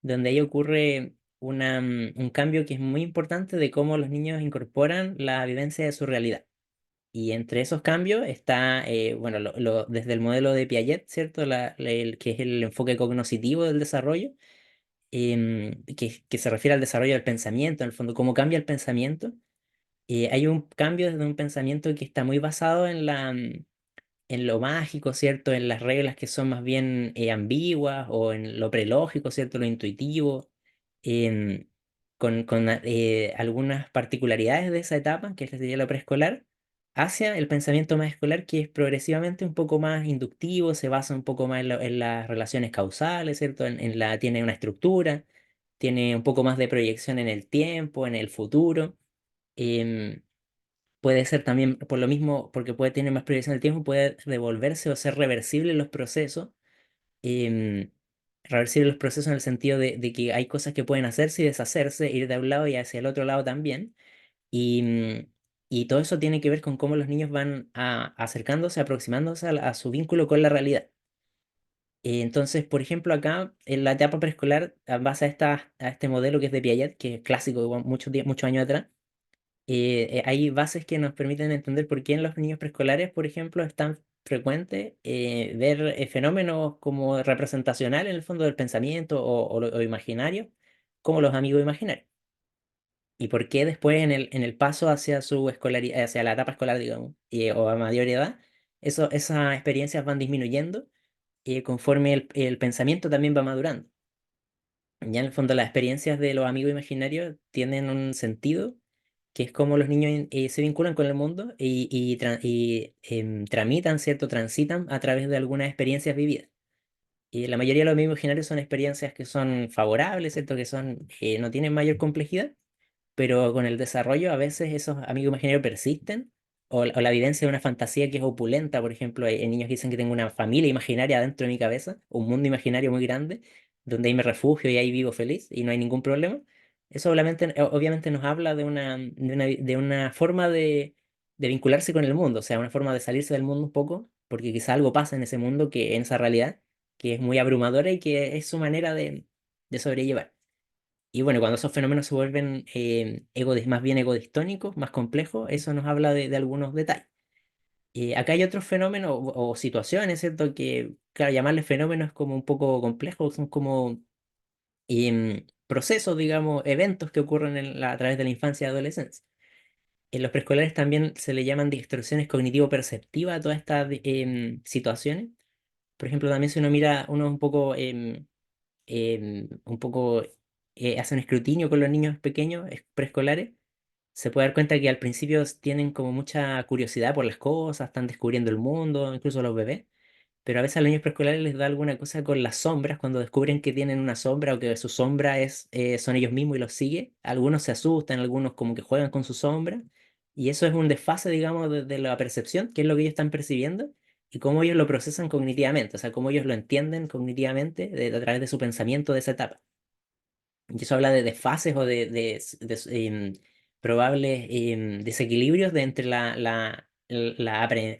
donde ahí ocurre un cambio que es muy importante de cómo los niños incorporan la vivencia de su realidad. Y entre esos cambios está, bueno, desde el modelo de Piaget, ¿cierto? Que es el enfoque cognoscitivo del desarrollo, que se refiere al desarrollo del pensamiento, en el fondo, cómo cambia el pensamiento. Hay un cambio desde un pensamiento que está muy basado en lo mágico, ¿cierto? En las reglas que son más bien ambiguas o en lo prelógico, ¿cierto? Lo intuitivo, em, con algunas particularidades de esa etapa, que sería lo preescolar, hacia el pensamiento más escolar, que es progresivamente un poco más inductivo, se basa un poco más en las relaciones causales, ¿cierto? Tiene una estructura, tiene un poco más de proyección en el tiempo, en el futuro. em, Puede ser también, por lo mismo, porque puede tener más proyección del tiempo, puede devolverse o ser reversible los procesos. em, Reversible los procesos en el sentido de que hay cosas que pueden hacerse y deshacerse, ir de un lado y hacia el otro lado también. Y, y todo eso tiene que ver con cómo los niños van acercándose, aproximándose a su vínculo con la realidad. Entonces, por ejemplo, acá en la etapa preescolar, a base a este modelo que es de Piaget, que es clásico de muchos años atrás, hay bases que nos permiten entender por qué en los niños preescolares, por ejemplo, es tan frecuente ver fenómenos como representacional en el fondo del pensamiento o imaginario, como los amigos imaginarios. Y por qué después en el paso hacia hacia la etapa escolar, digamos, o a mayor edad, esas experiencias van disminuyendo conforme el pensamiento también va madurando. Ya en el fondo las experiencias de los amigos imaginarios tienen un sentido que es como los niños se vinculan con el mundo y tramitan, ¿cierto? Transitan a través de algunas experiencias vividas. Y la mayoría de los amigos imaginarios son experiencias que son favorables, ¿cierto? Que no tienen mayor complejidad, pero con el desarrollo a veces esos amigos imaginarios persisten, o la evidencia de una fantasía que es opulenta. Por ejemplo, hay niños que dicen que tengo una familia imaginaria dentro de mi cabeza, un mundo imaginario muy grande, donde ahí me refugio y ahí vivo feliz y no hay ningún problema. Eso obviamente nos habla de una forma de vincularse con el mundo, o sea, una forma de salirse del mundo un poco, porque quizá algo pasa en ese mundo, en esa realidad, que es muy abrumadora y que es su manera de sobrellevar. Y bueno, cuando esos fenómenos se vuelven más bien egodistónicos, más complejos, eso nos habla de algunos detalles. Acá hay otros fenómenos o situaciones, ¿cierto? Que, claro, llamarles fenómenos es como un poco complejo, son como procesos, digamos, eventos que ocurren a través de la infancia y adolescencia. En los preescolares también se le llaman distorsiones cognitivo-perceptivas a todas estas situaciones. Por ejemplo, también si uno mira, uno un poco hace un escrutinio con los niños pequeños, preescolares, se puede dar cuenta que al principio tienen como mucha curiosidad por las cosas, están descubriendo el mundo, incluso los bebés, pero a veces a los niños preescolares les da alguna cosa con las sombras, cuando descubren que tienen una sombra o que su sombra son ellos mismos y los sigue. Algunos se asustan, algunos como que juegan con su sombra, y eso es un desfase, digamos, de la percepción, que es lo que ellos están percibiendo, y cómo ellos lo procesan cognitivamente, o sea, cómo ellos lo entienden cognitivamente a través de su pensamiento de esa etapa. Y eso habla de desfases o probables desequilibrios entre la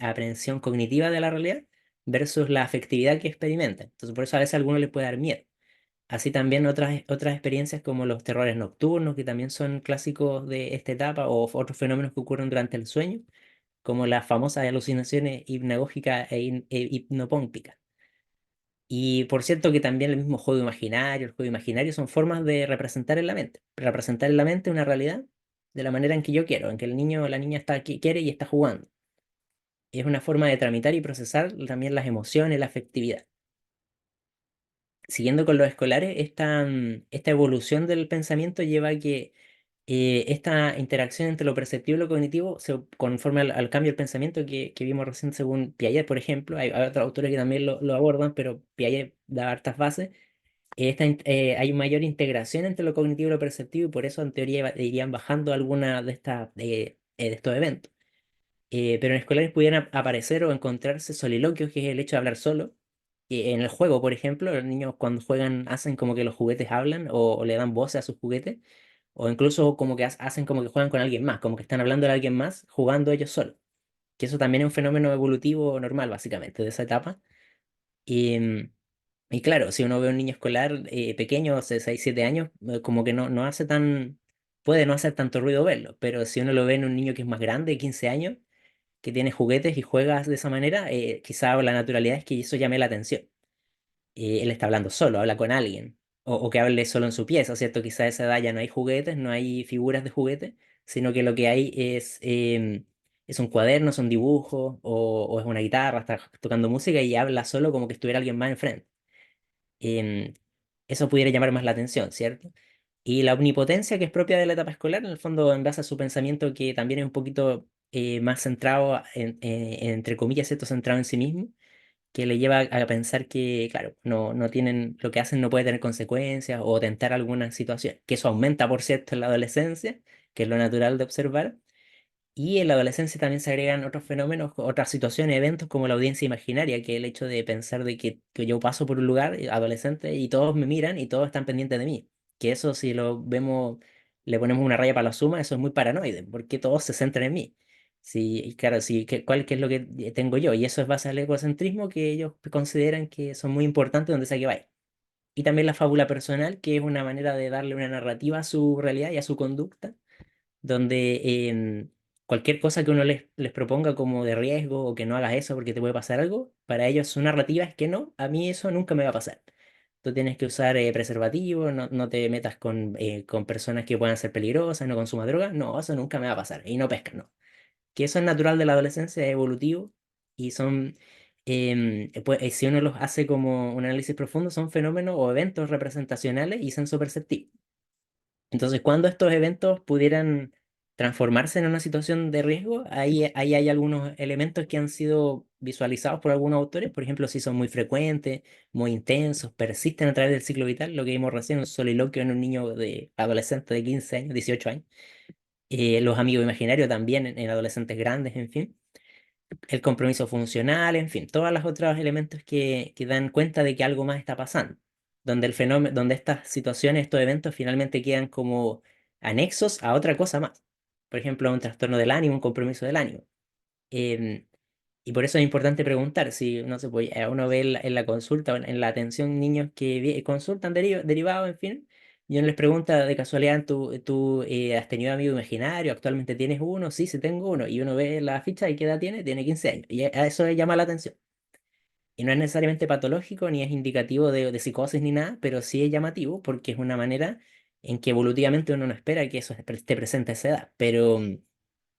aprehensión cognitiva de la realidad versus la afectividad que experimenta. Entonces, por eso a veces a algunos les puede dar miedo. Así también otras experiencias como los terrores nocturnos, que también son clásicos de esta etapa, o otros fenómenos que ocurren durante el sueño, como las famosas alucinaciones hipnagógicas e hipnopómpicas. Y por cierto que también el juego imaginario son formas de representar en la mente. Representar en la mente una realidad de la manera en que yo quiero, en que el niño o la niña quiere y está jugando. Y es una forma de tramitar y procesar también las emociones, la afectividad. Siguiendo con los escolares, esta evolución del pensamiento lleva a que esta interacción entre lo perceptivo y lo cognitivo se conforme al cambio del pensamiento que vimos recién según Piaget, por ejemplo. Hay otros autores que también lo abordan, pero Piaget da hartas bases. Hay mayor integración entre lo cognitivo y lo perceptivo, y por eso en teoría irían bajando algunas de estos eventos. Pero en escolares pudieran aparecer o encontrarse soliloquios, que es el hecho de hablar solo. En el juego, por ejemplo, los niños cuando juegan hacen como que los juguetes hablan, o le dan voces a sus juguetes, o incluso como que hacen como que juegan con alguien más, como que están hablando de alguien más jugando ellos solos. Que eso también es un fenómeno evolutivo normal, básicamente, de esa etapa. Y, y claro, si uno ve a un niño escolar pequeño, 6 7 años, como que no hace puede no hacer tanto ruido verlo, pero si uno lo ve en un niño que es más grande, 15 años, que tiene juguetes y juega de esa manera, quizá la naturalidad es que eso llame la atención. Él está hablando solo, habla con alguien, o que hable solo en su pieza, ¿cierto? Quizá a esa edad ya no hay juguetes, no hay figuras de juguetes, sino que lo que hay es un cuaderno, son dibujos, o es una guitarra, está tocando música y habla solo como que estuviera alguien más enfrente. em, Eso pudiera llamar más la atención, ¿cierto? Y la omnipotencia que es propia de la etapa escolar, en el fondo, en base a su pensamiento que también es un poquito más centrado, entre comillas, ¿cierto? Centrado en sí mismo, que le lleva a pensar que, claro, no tienen, lo que hacen no puede tener consecuencias o tentar alguna situación, que eso aumenta, por cierto, en la adolescencia, que es lo natural de observar, y en la adolescencia también se agregan otros fenómenos, otras situaciones, eventos como la audiencia imaginaria, que es el hecho de pensar de que yo paso por un lugar adolescente y todos me miran y todos están pendientes de mí. Que eso, si lo vemos, le ponemos una raya para la suma, eso es muy paranoide, porque todos se centran en mí. Sí, y claro, sí, ¿qué es lo que tengo yo? Y eso es base al egocentrismo, que ellos consideran que son muy importantes donde sea que vaya. Y también la fábula personal, que es una manera de darle una narrativa a su realidad y a su conducta, donde cualquier cosa que uno les proponga como de riesgo, o que no hagas eso porque te puede pasar algo, para ellos su narrativa es que no, a mí eso nunca me va a pasar. Tú tienes que usar preservativo, no te metas con personas que puedan ser peligrosas, no consumas drogas, no, eso nunca me va a pasar, y no pescas, no. Que eso es natural de la adolescencia, es evolutivo, y pues, si uno los hace como un análisis profundo, son fenómenos o eventos representacionales y sensoperceptivos. Entonces, cuando estos eventos pudieran transformarse en una situación de riesgo, ahí hay algunos elementos que han sido visualizados por algunos autores. Por ejemplo, si son muy frecuentes, muy intensos, persisten a través del ciclo vital, lo que vimos recién, un soliloquio en un niño adolescente de 15 años, 18 años. Los amigos imaginarios también en adolescentes grandes, en fin. El compromiso funcional, en fin, todos los otros elementos que dan cuenta de que algo más está pasando, donde el fenómeno, donde estas situaciones, estos eventos finalmente quedan como anexos a otra cosa más. Por ejemplo, un trastorno del ánimo, un compromiso del ánimo. Em, y por eso es importante preguntar si, no sé, pues, uno ve en la consulta o en la atención niños que consultan derivados, en fin, y uno les pregunta de casualidad, ¿tú has tenido amigo imaginario? ¿Actualmente tienes uno? Sí, sí tengo uno. Y uno ve la ficha y ¿qué edad tiene? Tiene 15 años. Y a eso le llama la atención. Y no es necesariamente patológico, ni es indicativo de psicosis ni nada, pero sí es llamativo porque es una manera en que evolutivamente uno no espera que eso esté presente a esa edad. Pero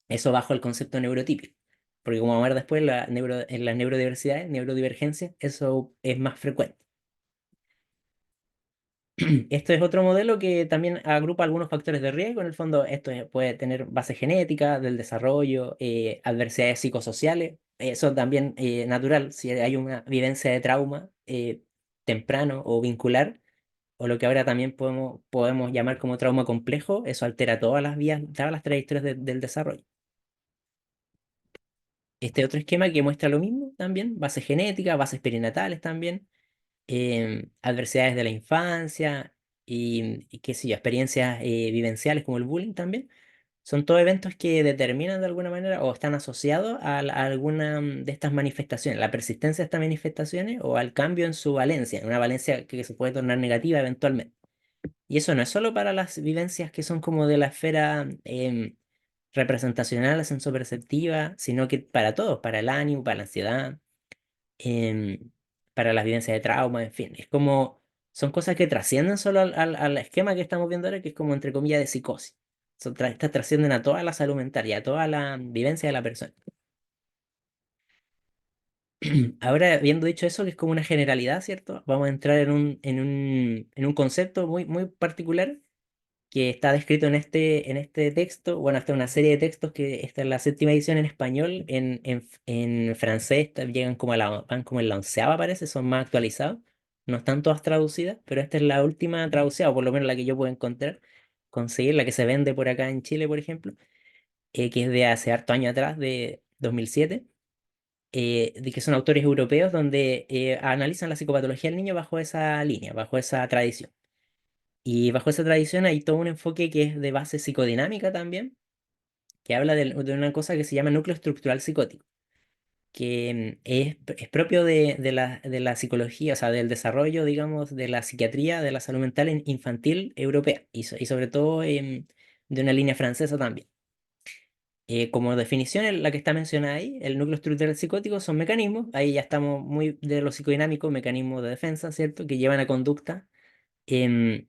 eso bajo el concepto neurotípico. Porque como vamos a ver después, en las neurodiversidades, neurodivergencias, eso es más frecuente. Esto es otro modelo que también agrupa algunos factores de riesgo. En el fondo, puede tener base genética del desarrollo, adversidades psicosociales. Eso también natural, si hay una vivencia de trauma temprano o vincular, o lo que ahora también podemos llamar como trauma complejo, eso altera todas las vías, todas las trayectorias del desarrollo. Este otro esquema que muestra lo mismo también, bases genéticas, bases perinatales también, adversidades de la infancia y qué sé yo, experiencias vivenciales como el bullying también. Son todos eventos que determinan de alguna manera o están asociados a alguna de estas manifestaciones, la persistencia de estas manifestaciones o al cambio en su valencia, una valencia que se puede tornar negativa eventualmente. Y eso no es solo para las vivencias que son como de la esfera representacional, sensoperceptiva, sino que para todos, para el ánimo, para la ansiedad, em, para las vivencias de trauma, en fin. Es como, son cosas que trascienden solo al esquema que estamos viendo ahora, que es como entre comillas de psicosis. Estas trascienden a toda la salud mental y a toda la vivencia de la persona. Ahora, habiendo dicho eso, que es como una generalidad, ¿cierto? Vamos a entrar en un concepto muy, muy particular que está descrito en este texto. Bueno, esta es una serie de textos que está en la séptima edición en español, en francés llegan como van como en la onceava, parece, son más actualizados. No están todas traducidas, pero esta es la última traducida, o por lo menos la que yo puedo encontrar, conseguir, la que se vende por acá en Chile, por ejemplo, que es de hace harto años atrás, de 2007, de que son autores europeos donde analizan la psicopatología del niño bajo esa línea, bajo esa tradición. Y bajo esa tradición hay todo un enfoque que es de base psicodinámica también, que habla de una cosa que se llama núcleo estructural psicótico, que es propio de la psicología, o sea, del desarrollo, digamos, de la psiquiatría, de la salud mental infantil europea, y sobre todo de una línea francesa también. Como definición, la que está mencionada ahí, el núcleo estructural psicótico son mecanismos, ahí ya estamos muy de lo psicodinámico, mecanismos de defensa, ¿cierto?, que llevan a conducta em,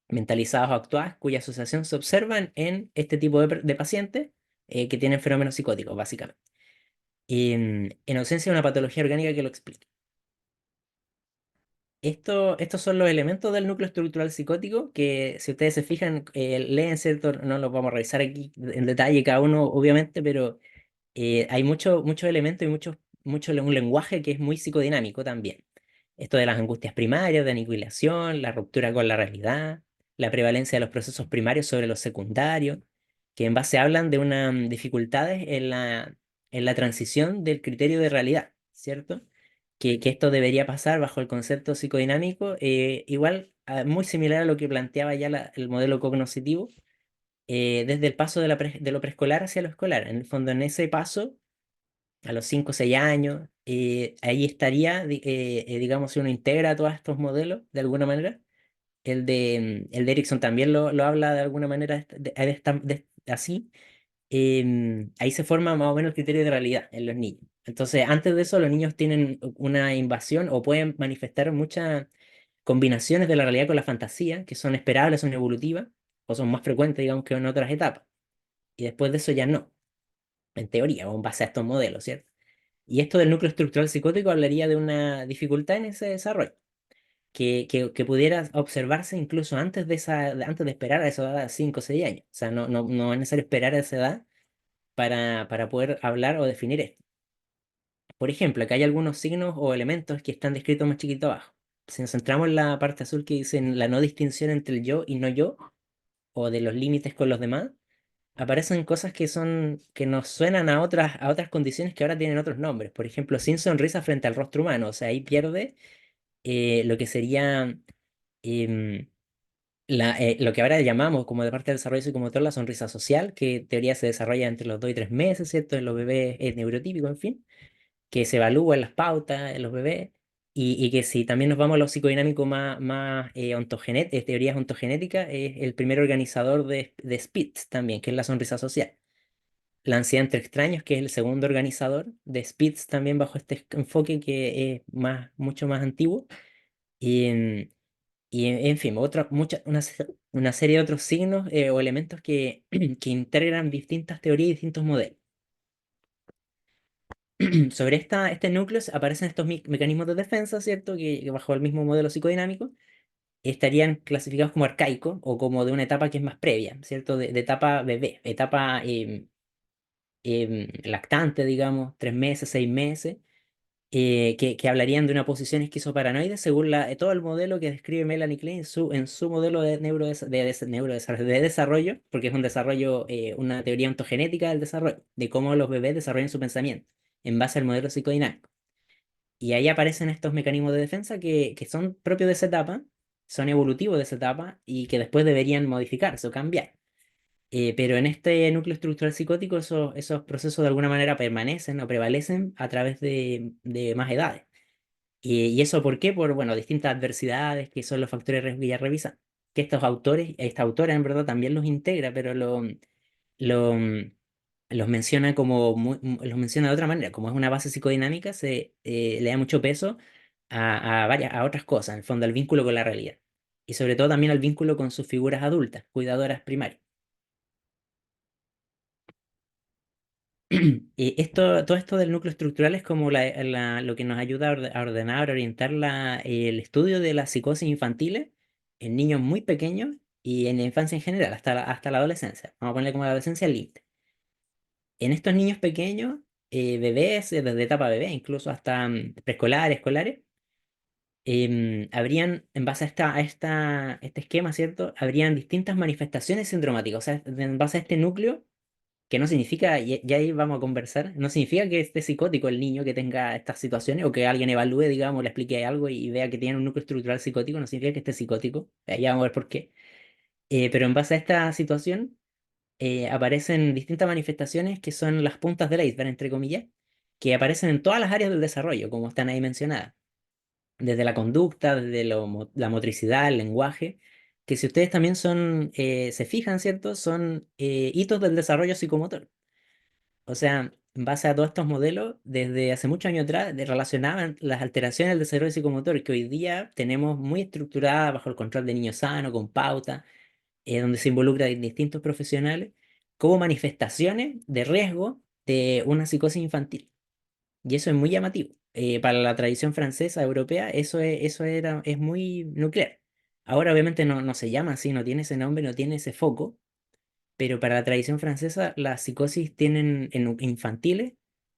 mentalizados o actuadas cuya asociación se observan en este tipo de pacientes que tienen fenómenos psicóticos, básicamente. En ausencia de una patología orgánica que lo explique. Estos son los elementos del núcleo estructural psicótico que, si ustedes se fijan, leen, ¿cierto? No los vamos a revisar aquí en detalle cada uno, obviamente, pero hay muchos elementos y un lenguaje que es muy psicodinámico también. Esto de las angustias primarias, de aniquilación, la ruptura con la realidad, la prevalencia de los procesos primarios sobre los secundarios, que en base hablan de unas dificultades en la transición del criterio de realidad, ¿cierto? Que esto debería pasar bajo el concepto psicodinámico, igual muy similar a lo que planteaba ya el modelo cognoscitivo, desde el paso de lo preescolar hacia lo escolar. En el fondo, en ese paso, a los 5 o 6 años, ahí estaría, digamos, si uno integra todos estos modelos de alguna manera. El de Erickson también lo habla de alguna manera así. Ahí se forma más o menos el criterio de realidad en los niños. Entonces, antes de eso, los niños tienen una invasión o pueden manifestar muchas combinaciones de la realidad con la fantasía, que son esperables, son evolutivas, o son más frecuentes, digamos, que en otras etapas. Y después de eso ya no, en teoría, o en base a estos modelos, ¿cierto? Y esto del núcleo estructural psicótico hablaría de una dificultad en ese desarrollo, que pudiera observarse incluso antes de esperar a esa edad de 5 o 6 años. O sea, no es necesario esperar a esa edad para poder hablar o definir esto. Por ejemplo, acá hay algunos signos o elementos que están descritos más chiquito abajo. Si nos centramos en la parte azul que dice la no distinción entre el yo y no yo, o de los límites con los demás, aparecen cosas que nos suenan a otras condiciones que ahora tienen otros nombres. Por ejemplo, sin sonrisa frente al rostro humano. O sea, ahí pierde lo que sería em, lo que ahora llamamos como de parte del desarrollo psicomotor la sonrisa social, que en teoría se desarrolla entre los 2 y 3 meses, ¿cierto? En los bebés es neurotípico, en fin, que se evalúa en las pautas en los bebés. Y que si también nos vamos a lo psicodinámico más teorías ontogenéticas, es el primer organizador de Spitz también, que es la sonrisa social. La ansiedad entre extraños, que es el segundo organizador de Spitz también bajo este enfoque que es mucho más antiguo. Y, en fin, una serie de otros signos o elementos que integran distintas teorías y distintos modelos. Sobre este núcleo aparecen estos mecanismos de defensa, ¿cierto? Que bajo el mismo modelo psicodinámico estarían clasificados como arcaicos o como de una etapa que es más previa, ¿cierto? De etapa bebé, etapa lactante, digamos, 3 meses, 6 meses, que hablarían de una posición esquizoparanoide según todo el modelo que describe Melanie Klein en su modelo de, de desarrollo, porque es un desarrollo, una teoría ontogenética del desarrollo, de cómo los bebés desarrollan su pensamiento en base al modelo psicodinámico. Y ahí aparecen estos mecanismos de defensa que son propios de esa etapa, son evolutivos de esa etapa y que después deberían modificarse o cambiar. Pero en este núcleo estructural psicótico esos procesos de alguna manera permanecen o prevalecen a través de más edades. ¿Y eso por qué? Por, bueno, distintas adversidades que son los factores de riesgo que ya revisan. Que estos autores, esta autora en verdad también los integra, pero lo, los menciona los menciona de otra manera. Como es una base psicodinámica, le da mucho peso a otras cosas, en el fondo, al vínculo con la realidad. Y sobre todo también al vínculo con sus figuras adultas, cuidadoras primarias. Todo esto del núcleo estructural es como lo que nos ayuda a ordenar, a orientar el estudio de las psicosis infantiles en niños muy pequeños y en la infancia en general, hasta la adolescencia. Vamos a ponerle como la adolescencia el límite. En estos niños pequeños, bebés, desde etapa bebé, incluso hasta preescolares, escolares, habrían, en base este esquema, ¿cierto? Habrían distintas manifestaciones sindromáticas. O sea, en base a este núcleo que no significa, y ahí vamos a conversar, no significa que esté psicótico el niño que tenga estas situaciones o que alguien evalúe, digamos, le explique algo y vea que tiene un núcleo estructural psicótico, no significa que esté psicótico. Ya vamos a ver por qué. Pero en base a esta situación aparecen distintas manifestaciones que son las puntas del iceberg, entre comillas, que aparecen en todas las áreas del desarrollo, como están ahí mencionadas, desde la conducta, desde la motricidad, el lenguaje, que si ustedes también se fijan, ¿cierto? Son hitos del desarrollo psicomotor. O sea, en base a todos estos modelos, desde hace muchos años atrás, relacionaban las alteraciones del desarrollo psicomotor que hoy día tenemos muy estructurada bajo el control de niños sanos, con pauta, donde se involucra distintos profesionales, como manifestaciones de riesgo de una psicosis infantil. Y eso es muy llamativo. Para la tradición francesa, europea, es muy nuclear. Ahora obviamente no se llama así, no tiene ese nombre, no tiene ese foco, pero para la tradición francesa, las psicosis infantiles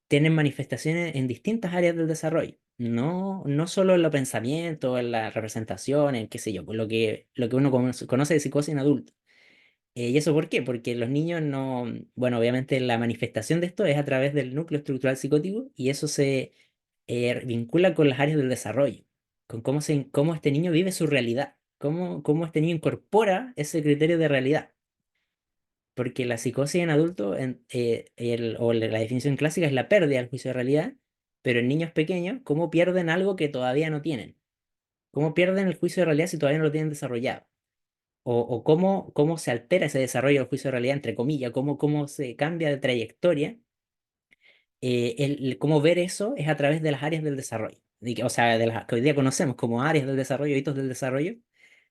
tienen manifestaciones en distintas áreas del desarrollo. No solo en los pensamientos, en la representación, en qué sé yo, lo que uno conoce de psicosis en adultos. ¿Y eso por qué? Porque los niños no, bueno, obviamente la manifestación de esto es a través del núcleo estructural psicótico y eso se vincula con las áreas del desarrollo, con cómo este niño vive su realidad, cómo este niño incorpora ese criterio de realidad. Porque la psicosis en adultos, la definición clásica es la pérdida del juicio de realidad, pero en niños pequeños, ¿cómo pierden algo que todavía no tienen? ¿Cómo pierden el juicio de realidad si todavía no lo tienen desarrollado? O cómo se altera ese desarrollo del juicio de realidad, entre comillas, cómo se cambia de trayectoria. Cómo ver eso es a través de las áreas del desarrollo, o sea, de las que hoy día conocemos como áreas del desarrollo, hitos del desarrollo,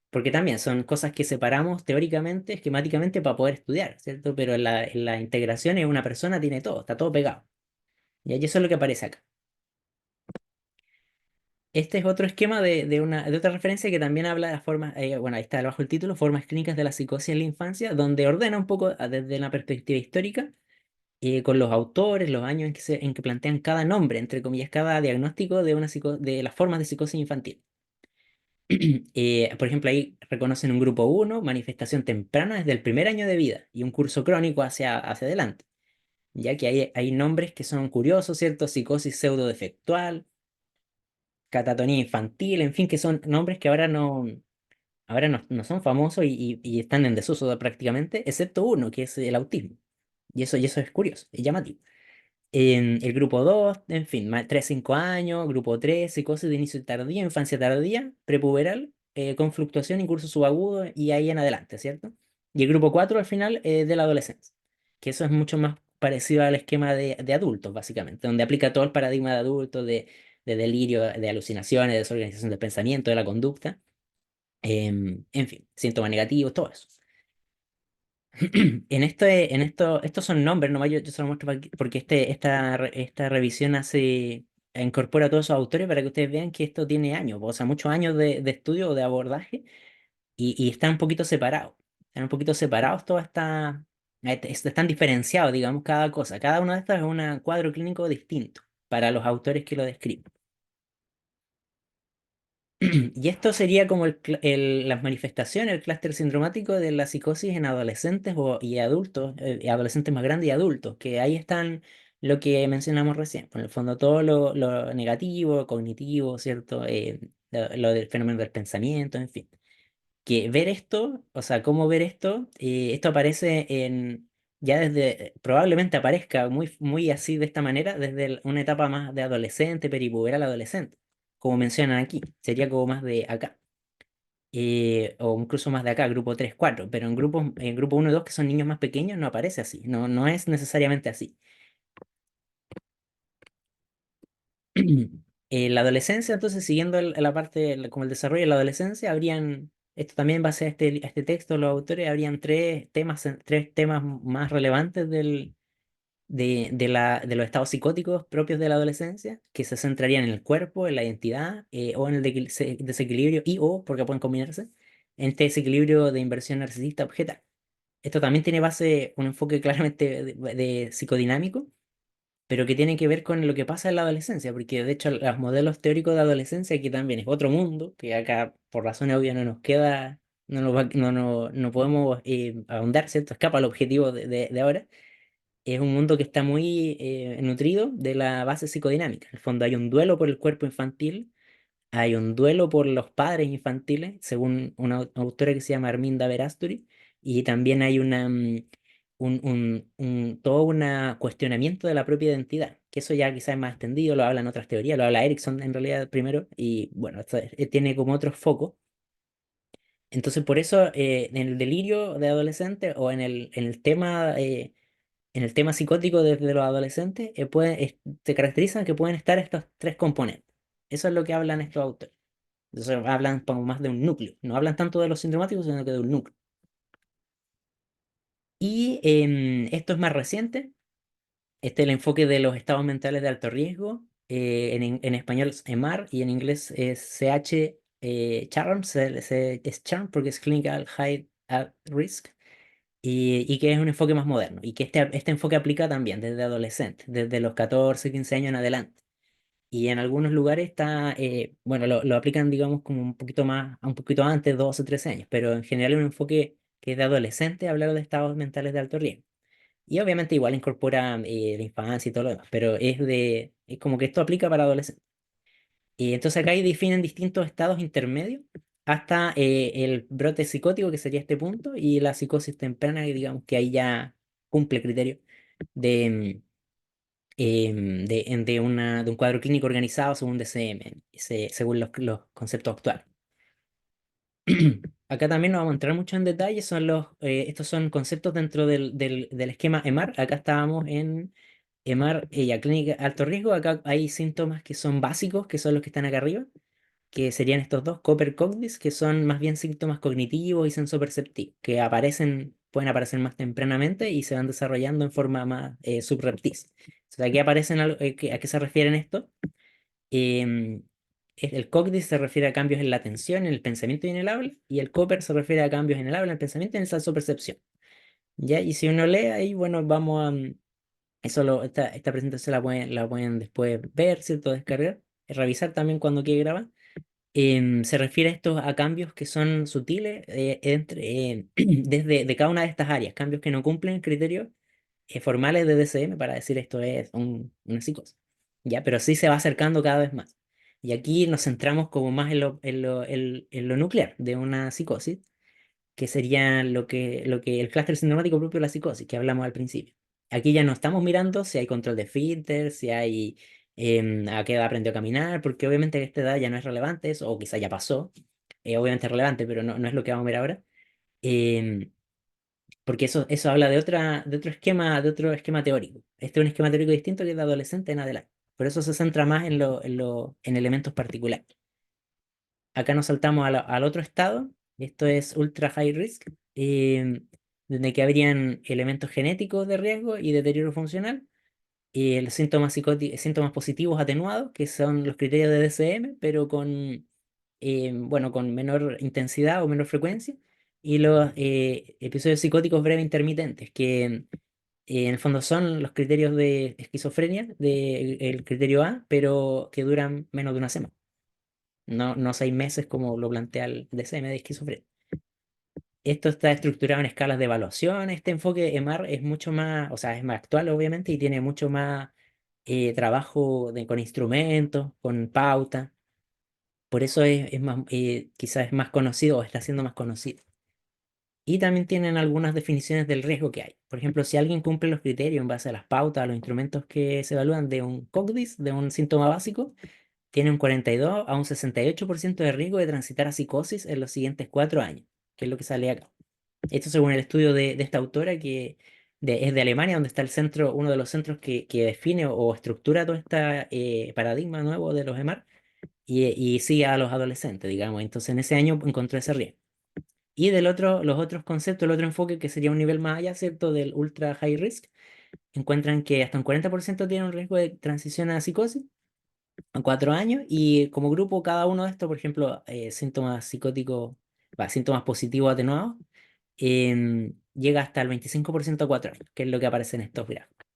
porque también son cosas que separamos teóricamente, esquemáticamente para poder estudiar, ¿cierto? Pero en la integración en una persona tiene todo, está todo pegado. Y ahí eso es lo que aparece acá. Este es otro esquema de otra referencia que también habla de las formas, bueno, ahí está debajo el título, Formas clínicas de la psicosis en la infancia, donde ordena un poco desde la perspectiva histórica, con los autores, los años en que plantean cada nombre, entre comillas, cada diagnóstico de las formas de psicosis infantil. Por ejemplo, ahí reconocen un grupo 1, manifestación temprana desde el primer año de vida, y un curso crónico hacia adelante, ya que hay nombres que son curiosos, ¿cierto? Psicosis pseudodefectual, catatonía infantil, en fin, que son nombres que ahora no son famosos y están en desuso prácticamente, excepto uno, que es el autismo. Y eso es curioso, es llamativo. En el grupo 2 en fin, 3-5 años, grupo 3 psicosis de inicio tardío, infancia tardía, prepuberal, con fluctuación y curso subagudo y ahí en adelante, ¿cierto? Y el grupo 4 al final de la adolescencia, que eso es mucho más parecido al esquema de adultos, básicamente, donde aplica todo el paradigma de adultos, de delirio, de alucinaciones, de desorganización del pensamiento, de la conducta, en fin, síntomas negativos, todo eso. Estos son nombres, nomás yo se los muestro porque esta revisión incorpora a todos esos autores para que ustedes vean que esto tiene años, o sea, muchos años de estudio o de abordaje y están un poquito separados. Están un poquito separados todas están diferenciados, digamos, cada cosa. Cada una de estas es un cuadro clínico distinto para los autores que lo describen. Y esto sería como las manifestaciones, el clúster sindromático de la psicosis en adolescentes y adultos, adolescentes más grandes y adultos, que ahí están lo que mencionamos recién, en el fondo todo lo negativo, cognitivo, ¿cierto? Lo del fenómeno del pensamiento, en fin. Que ver esto, o sea, cómo ver esto, esto aparece ya desde, probablemente aparezca muy así de esta manera, desde una etapa más de adolescente, peripuberal adolescente, como mencionan aquí, sería como más de acá, o incluso más de acá, grupo 3 4 pero en grupo uno y 2 que son niños más pequeños, no aparece así, no es necesariamente así. La adolescencia, entonces, siguiendo la parte, como el desarrollo de la adolescencia, esto también en base a este texto, los autores, habrían tres temas más relevantes de los estados psicóticos propios de la adolescencia, que se centrarían en el cuerpo, en la identidad, o en el desequilibrio porque pueden combinarse, en este desequilibrio de inversión narcisista objetal. Esto también tiene un enfoque claramente de psicodinámico, pero que tiene que ver con lo que pasa en la adolescencia, porque de hecho los modelos teóricos de adolescencia, que también es otro mundo, que acá por razones obvias no nos queda, no, nos va- no podemos ahondar, ¿cierto? Escapa al objetivo de ahora. Es un mundo que está muy nutrido de la base psicodinámica. En el fondo hay un duelo por el cuerpo infantil, hay un duelo por los padres infantiles, según una autora que se llama Arminda Verasturi, y también hay todo un cuestionamiento de la propia identidad, que eso ya quizás es más extendido, lo hablan otras teorías, lo habla Erickson en realidad primero, y bueno, tiene como otros focos. Entonces, por eso, en el delirio de adolescente o en el tema psicótico desde los adolescentes, se caracterizan que pueden estar estos tres componentes. Eso es lo que hablan estos autores. Entonces hablan como más de un núcleo. No hablan tanto de los sintomáticos, sino que de un núcleo. Y esto es más reciente. Este es el enfoque de los estados mentales de alto riesgo. En español es EMAR y en inglés es CH CHARM, es CHARM porque es Clinical High at Risk. Y que es un enfoque más moderno. Y que este enfoque aplica también desde adolescentes, desde los 14 15 años en adelante. Y en algunos lugares bueno, lo aplican, digamos, como un poquito antes, 12 o 13 años, pero en general es un enfoque que es de adolescente hablar de estados mentales de alto riesgo. Y obviamente igual incorpora la infancia y todo lo demás, pero es como que esto aplica para adolescentes. Y entonces acá ahí definen distintos estados intermedios hasta el brote psicótico, que sería este punto, y la psicosis temprana, que digamos que ahí ya cumple criterio de, de un cuadro clínico organizado según DCM, según los conceptos actuales. Acá también no vamos a entrar mucho en detalle, estos son conceptos dentro del esquema EMAR. Acá estábamos en EMAR, ya clínica alto riesgo. Acá hay síntomas que son básicos, que son los que están acá arriba, que serían estos dos, Cooper-Cognis, que son más bien síntomas cognitivos y sensoperceptivos, que pueden aparecer más tempranamente y se van desarrollando en forma más subrepticia. Entonces, aquí aparecen, ¿a qué se refieren esto? Em, el cognis se refiere a cambios en la atención, en el pensamiento y en el habla, y el Cooper se refiere a cambios en el habla, en el pensamiento y en el sensopercepción. ¿Ya? Y si uno lee ahí, bueno, vamos a... esta presentación la pueden después ver, ¿cierto? Descargar, revisar también cuando quiera grabar. Se refiere a cambios que son sutiles desde de cada una de estas áreas, cambios que no cumplen criterios formales de DCM para decir esto es una psicosis, ¿ya? Pero sí se va acercando cada vez más. Y aquí nos centramos como más en lo nuclear de una psicosis, que sería lo que el clúster sintomático propio de la psicosis, que hablamos al principio. Aquí ya no estamos mirando si hay control de filter, si hay a qué edad aprendió a caminar, porque obviamente a esta edad ya no es relevante eso, o quizá ya pasó. Obviamente es relevante, pero no es lo que vamos a ver ahora. Em, Porque eso habla de otro esquema teórico. Este es un esquema teórico distinto que es de adolescente en adelante. Por eso se centra más en elementos particulares. Acá nos saltamos al otro estado. Esto es ultra high risk, donde que habrían elementos genéticos de riesgo y deterioro funcional. Y síntomas positivos atenuados, que son los criterios de DCM, pero bueno, con menor intensidad o menor frecuencia, y los episodios psicóticos breves intermitentes, que en el fondo son los criterios de esquizofrenia, el criterio A, pero que duran menos de una semana, no 6 meses como lo plantea el DSM de esquizofrenia. Esto está estructurado en escalas de evaluación. Este enfoque EMAR es mucho más, o sea, es más actual, obviamente, y tiene mucho más trabajo con instrumentos, con pauta. Por eso es más, quizás es más conocido o está siendo más conocido. Y también tienen algunas definiciones del riesgo que hay. Por ejemplo, si alguien cumple los criterios en base a las pautas, a los instrumentos que se evalúan de un COCDIS, de un síntoma básico, tiene un 42 a un 68% de riesgo de transitar a psicosis en los siguientes 4 años, que es lo que sale acá. Esto según el estudio de esta autora que es de Alemania, donde está el centro, uno de los centros que define o estructura todo este paradigma nuevo de los EMAR y sigue a los adolescentes, digamos. Entonces en ese año encontró ese riesgo. Y los otros conceptos, el otro enfoque que sería un nivel más allá, ¿cierto? Del ultra high risk, encuentran que hasta un 40% tiene un riesgo de transición a psicosis en 4 años y como grupo cada uno de estos, por ejemplo, síntomas psicóticos, síntomas positivos atenuados, llega hasta el 25% a 4 años, que es lo que aparece en estos gráficos.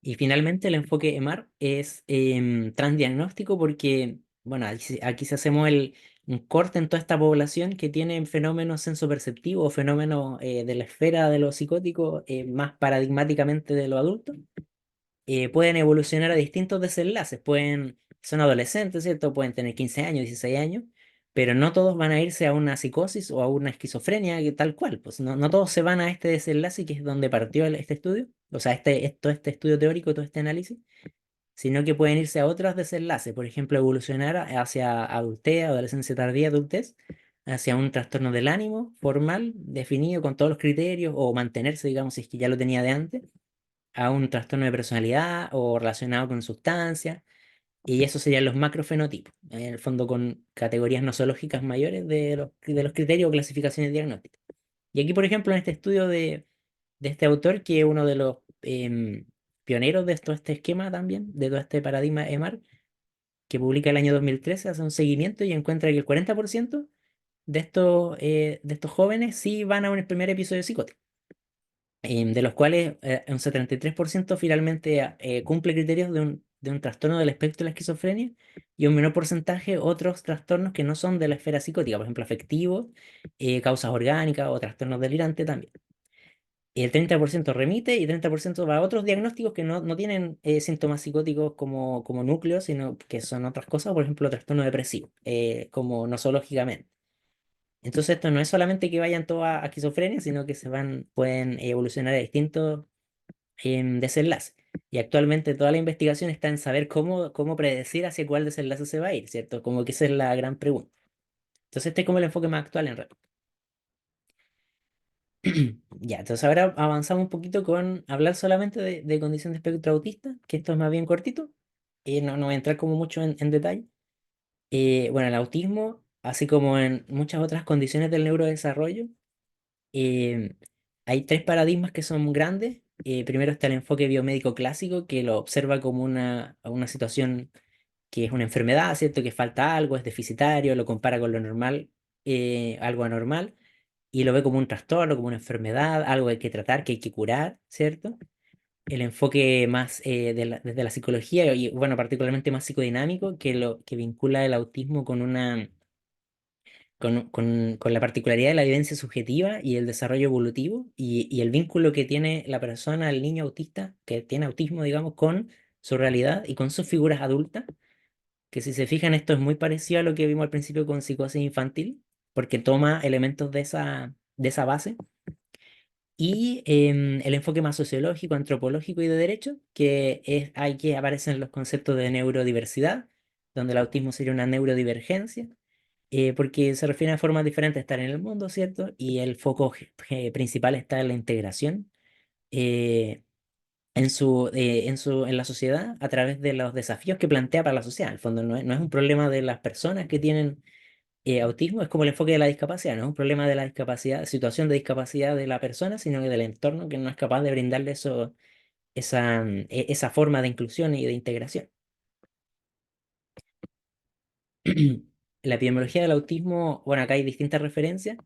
Y finalmente el enfoque EMAR es transdiagnóstico porque, bueno, aquí se hacemos un corte en toda esta población que tiene fenómenos sensoperceptivos o fenómenos de la esfera de lo psicótico más paradigmáticamente de los adultos pueden evolucionar a distintos desenlaces. Son adolescentes, ¿cierto? Pueden tener 15 años, 16 años, pero no todos van a irse a una psicosis o a una esquizofrenia tal cual. Pues no todos se van a este desenlace que es donde partió este estudio, o sea, todo este estudio teórico, todo este análisis, sino que pueden irse a otros desenlaces, por ejemplo, evolucionar hacia adultez, adolescencia tardía, adultez, hacia un trastorno del ánimo formal, definido con todos los criterios, o mantenerse, digamos, si es que ya lo tenía de antes a un trastorno de personalidad o relacionado con sustancias, y esos serían los macrofenotipos, en el fondo con categorías nosológicas mayores de los criterios o clasificaciones diagnósticas. Y aquí, por ejemplo, en este estudio de este autor, que es uno de los pioneros de todo este esquema también, de todo este paradigma EMAR, que publica el año 2013, hace un seguimiento y encuentra que el 40% de estos jóvenes sí van a un primer episodio psicótico de los cuales un 73% finalmente cumple criterios de un trastorno del espectro de la esquizofrenia y un menor porcentaje otros trastornos que no son de la esfera psicótica, por ejemplo, afectivo, causas orgánicas o trastornos delirantes también. Y el 30% remite y 30% va a otros diagnósticos que no tienen síntomas psicóticos como núcleos, sino que son otras cosas, por ejemplo, trastorno depresivo, como nosológicamente. Entonces esto no es solamente que vayan todos a esquizofrenia, sino que pueden evolucionar a distintos desenlaces. Y actualmente toda la investigación está en saber cómo predecir hacia cuál desenlace se va a ir, ¿cierto? Como que esa es la gran pregunta. Entonces este es como el enfoque más actual en realidad. Ya, entonces ahora avanzamos un poquito con hablar solamente de condición de espectro autista, que esto es más bien cortito, no voy a entrar como mucho en detalle. Bueno, el autismo, así como en muchas otras condiciones del neurodesarrollo, eh, hay tres paradigmas que son grandes. Primero está el enfoque biomédico clásico, que lo observa como una situación que es una enfermedad, ¿cierto? Que falta algo, es deficitario, lo compara con lo normal, algo anormal, y lo ve como un trastorno, como una enfermedad, algo que hay que tratar, que hay que curar, ¿cierto? El enfoque más desde la psicología, y bueno, particularmente más psicodinámico, que vincula el autismo con la particularidad de la evidencia subjetiva y el desarrollo evolutivo y el vínculo que tiene la persona, el niño autista, que tiene autismo, digamos, con su realidad y con sus figuras adultas, que si se fijan esto es muy parecido a lo que vimos al principio con psicosis infantil, porque toma elementos de esa base. Y el enfoque más sociológico, antropológico y de derecho, hay que aparecen los conceptos de neurodiversidad, donde el autismo sería una neurodivergencia porque se refiere a formas diferentes de estar en el mundo, ¿cierto? Y el foco principal está en la integración eh, en la sociedad a través de los desafíos que plantea para la sociedad. En el fondo no es un problema de las personas que tienen autismo, es como el enfoque de la discapacidad, no es un problema de la discapacidad, situación de discapacidad de la persona, sino que del entorno que no es capaz de brindarle esa forma de inclusión y de integración. La epidemiología del autismo, bueno, acá hay distintas referencias.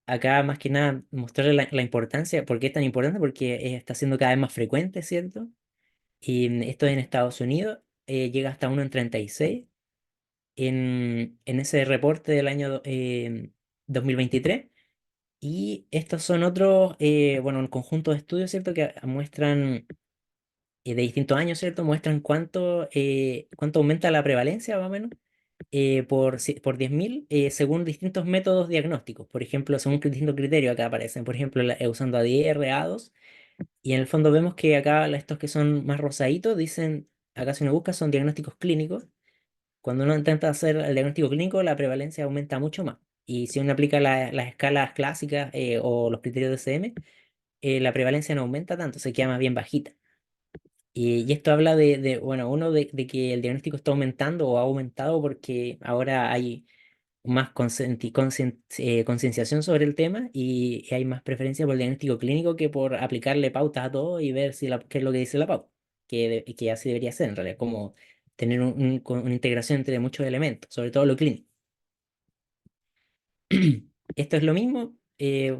Acá más que nada mostrarle la importancia, ¿por qué es tan importante? Porque está siendo cada vez más frecuente, ¿cierto? Y esto en Estados Unidos llega hasta 1 en 36 en ese reporte del año 2023. Y estos son otros, bueno, un conjunto de estudios, ¿cierto? Que muestran de distintos años, ¿cierto? Muestran cuánto aumenta la prevalencia, más o menos, por 10.000 según distintos métodos diagnósticos. Por ejemplo, según distintos criterios acá aparecen. Por ejemplo, usando ADR, A2. Y en el fondo vemos que acá estos que son más rosaditos dicen, acá si uno busca son diagnósticos clínicos. Cuando uno intenta hacer el diagnóstico clínico, la prevalencia aumenta mucho más. Y si uno aplica las escalas clásicas o los criterios de CM, la prevalencia no aumenta tanto, se queda más bien bajita. Y esto habla bueno, uno, de que el diagnóstico está aumentando o ha aumentado porque ahora hay más concienciación sobre el tema y hay más preferencia por el diagnóstico clínico que por aplicarle pautas a todo y ver si qué es lo que dice la pauta, que así debería ser en realidad, como tener una integración entre muchos elementos, sobre todo lo clínico. Esto es lo mismo,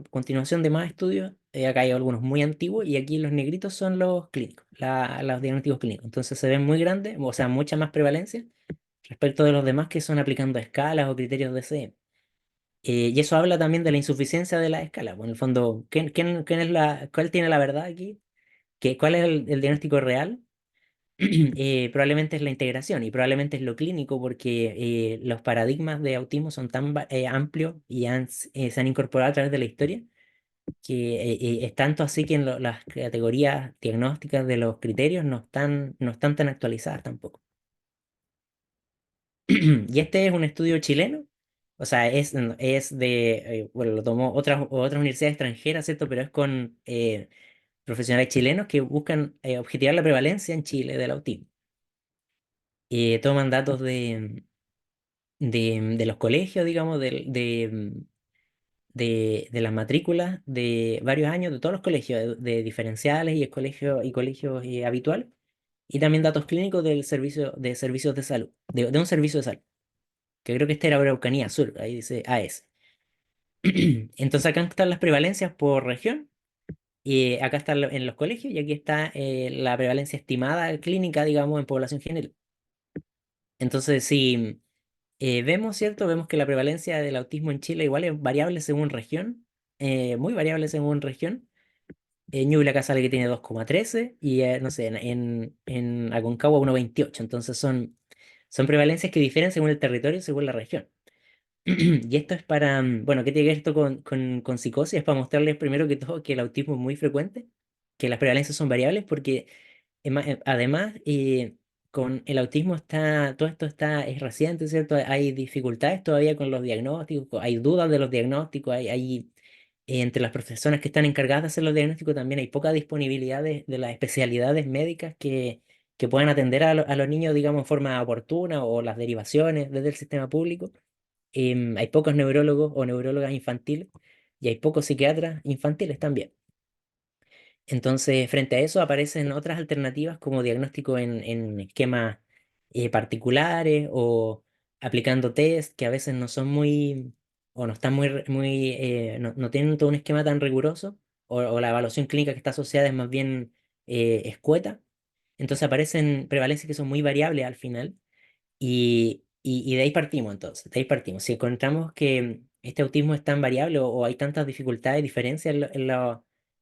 continuación de más estudios. Acá hay algunos muy antiguos y aquí los negritos son los clínicos, los diagnósticos clínicos. Entonces se ven muy grandes, o sea, mucha más prevalencia respecto de los demás que son aplicando escalas o criterios de CM. Y eso habla también de la insuficiencia de la escala. Bueno, en el fondo, ¿quién es cuál tiene la verdad aquí? ¿Cuál es el diagnóstico real? Probablemente es la integración y probablemente es lo clínico porque los paradigmas de autismo son tan amplios y se han incorporado a través de la historia que es tanto así que las categorías diagnósticas de los criterios no están tan actualizadas tampoco. Y este es un estudio chileno, o sea, bueno, lo tomó otras universidades extranjeras, ¿cierto? Pero es con profesionales chilenos que buscan objetivar la prevalencia en Chile del autismo. Toman datos de los colegios, digamos, de las matrículas de varios años, de todos los colegios, de diferenciales y colegios habituales, y también datos clínicos de servicios de salud, de un servicio de salud, que creo que este era Araucanía Sur, ahí dice AS. Entonces acá están las prevalencias por región, y acá está en los colegios, y aquí está la prevalencia estimada clínica, digamos, en población general. Entonces, si vemos, ¿cierto? Vemos que la prevalencia del autismo en Chile igual es variable según región, muy variable según región. Ñuble acá sale que tiene 2,13 y, no sé, en Aconcagua 1,28. Entonces son prevalencias que difieren según el territorio y según la región. Y esto es bueno, ¿qué tiene que ver esto con psicosis? Es para mostrarles primero que todo que el autismo es muy frecuente, que las prevalencias son variables, porque además con el autismo todo esto es reciente, ¿cierto? Hay dificultades todavía con los diagnósticos, hay dudas de los diagnósticos, entre las personas que están encargadas de hacer los diagnósticos también hay poca disponibilidad de las especialidades médicas que puedan atender a los niños, digamos, en forma oportuna o las derivaciones desde el sistema público. Hay pocos neurólogos o neurólogas infantiles y hay pocos psiquiatras infantiles también. Entonces, frente a eso aparecen otras alternativas como diagnóstico en esquemas particulares o aplicando test que a veces no son o no están no tienen todo un esquema tan riguroso o la evaluación clínica que está asociada es más bien escueta. Entonces aparecen prevalencias que son muy variables al final y de ahí partimos entonces, de ahí partimos. Si encontramos que este autismo es tan variable o hay tantas dificultades, diferencias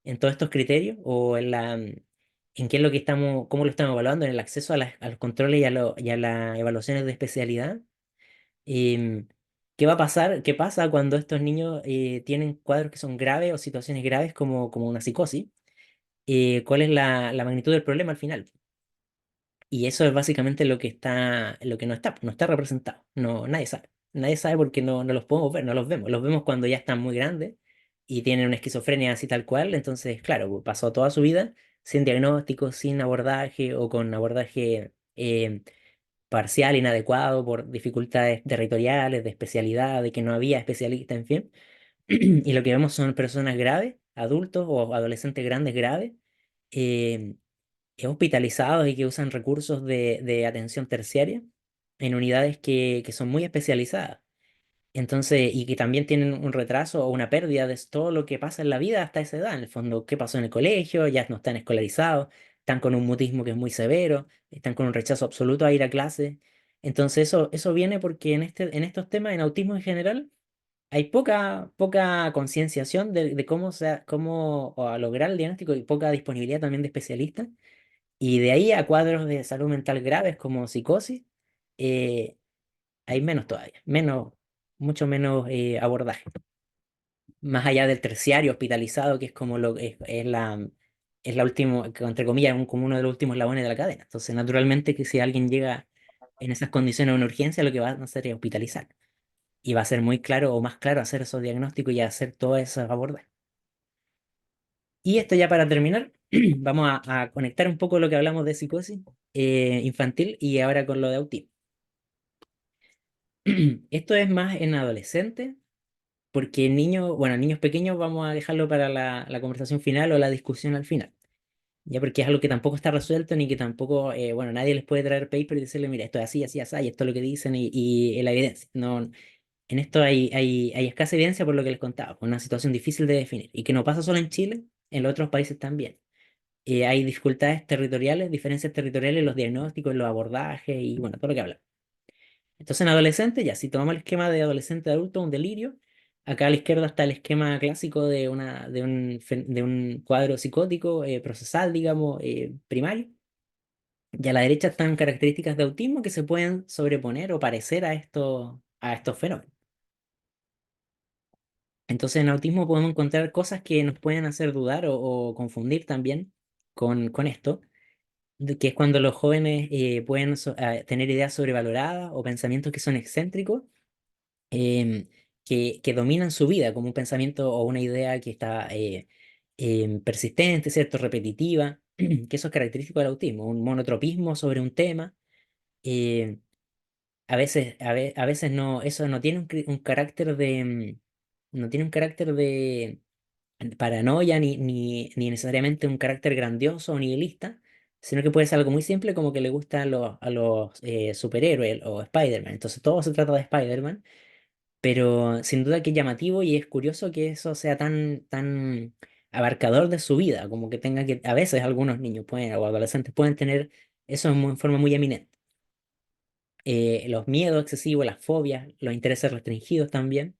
en todos estos criterios o en qué es lo que cómo lo estamos evaluando, en el acceso a los controles y a las evaluaciones de especialidad, em, ¿qué va a pasar? ¿Qué pasa cuando estos niños tienen cuadros que son graves o situaciones graves como una psicosis? ¿Cuál es la magnitud del problema al final? Y eso es básicamente lo que no está representado. No, nadie sabe. Nadie sabe porque no los podemos ver, no los vemos. Los vemos cuando ya están muy grandes y tienen una esquizofrenia así tal cual. Entonces, claro, pues, pasó toda su vida sin diagnóstico, sin abordaje o con abordaje parcial, inadecuado por dificultades territoriales, de especialidad, de que no había especialista, en fin. Y lo que vemos son personas graves, adultos o adolescentes grandes graves, eh, hospitalizados y que usan recursos de atención terciaria en unidades que son muy especializadas. Entonces, y que también tienen un retraso o una pérdida de todo lo que pasa en la vida hasta esa edad. En el fondo, qué pasó en el colegio, ya no están escolarizados, están con un mutismo que es muy severo, están con un rechazo absoluto a ir a clase. Entonces, eso viene porque en estos temas, en autismo en general, hay poca concienciación de cómo o a lograr el diagnóstico y poca disponibilidad también de especialistas. Y de ahí a cuadros de salud mental graves como psicosis, eh, hay menos todavía, mucho menos abordaje. Más allá del terciario hospitalizado, que es como es la última, que entre comillas, como uno de los últimos eslabones de la cadena. Entonces, naturalmente que si alguien llega en esas condiciones a una urgencia, lo que va a hacer es hospitalizar. Y va a ser muy claro o más claro hacer esos diagnósticos y hacer todo eso abordaje. Y esto ya para terminar, vamos a conectar un poco lo que hablamos de psicosis infantil y ahora con lo de autismo. Esto es más en adolescentes, porque niños, bueno, niños pequeños vamos a dejarlo para la conversación final o la discusión al final. Ya porque es algo que tampoco está resuelto ni que tampoco, bueno, nadie les puede traer paper y decirle, mira, esto es así, así, así, y esto es lo que dicen y la evidencia. No, en esto hay escasa evidencia por lo que les contaba, una situación difícil de definir y que no pasa solo en Chile, en los otros países también. Hay dificultades territoriales, diferencias territoriales en los diagnósticos, en los abordajes y bueno, todo lo que habla. Entonces en adolescente, ya si tomamos el esquema de adolescente adulto, un delirio, acá a la izquierda está el esquema clásico de un cuadro psicótico procesal, digamos, primario. Y a la derecha están características de autismo que se pueden sobreponer o parecer a estos fenómenos. Entonces en autismo podemos encontrar cosas que nos pueden hacer dudar o confundir también con esto, que es cuando los jóvenes pueden tener ideas sobrevaloradas o pensamientos que son excéntricos que dominan su vida, como un pensamiento o una idea que está persistente, ¿cierto? Repetitiva, que eso es característico del autismo, un monotropismo sobre un tema. eh, a veces no, eso no tiene un carácter no tiene un carácter de paranoia ni necesariamente un carácter grandioso o nihilista, sino que puede ser algo muy simple como que le gustan a los superhéroes o Spider-Man. Entonces todo se trata de Spider-Man, pero sin duda que es llamativo y es curioso que eso sea tan abarcador de su vida, como que tenga que, a veces algunos niños pueden, o adolescentes pueden tener eso en forma muy eminente. Los miedos excesivos, las fobias, los intereses restringidos también,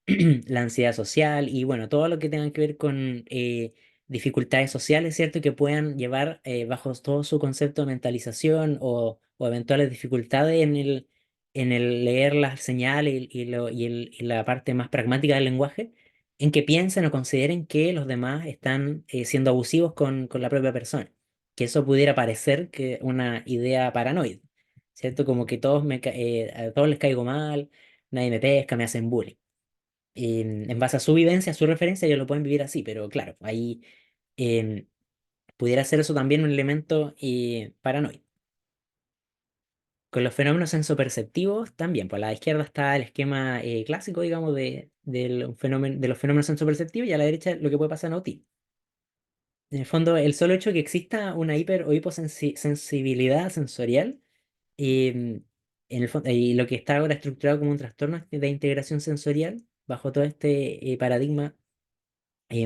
la ansiedad social y bueno, todo lo que tenga que ver con dificultades sociales, ¿cierto? Que puedan llevar bajo todo su concepto de mentalización o eventuales dificultades en el leer las señales y la parte más pragmática del lenguaje, en que piensen o consideren que los demás están siendo abusivos con la propia persona. Que eso pudiera parecer que una idea paranoide, ¿cierto? Como que a todos les caigo mal, nadie me pesca, me hacen bullying en base a su vivencia, a su referencia, ellos lo pueden vivir así, pero claro, ahí em, pudiera ser eso también un elemento paranoico. Con los fenómenos sensoperceptivos también, por la izquierda está el esquema clásico, digamos, de los fenómenos sensoperceptivos y a la derecha lo que puede pasar en autismo. En el fondo, el solo hecho de que exista una hiper o hiposensibilidad sensorial y lo que está ahora estructurado como un trastorno de integración sensorial bajo todo este paradigma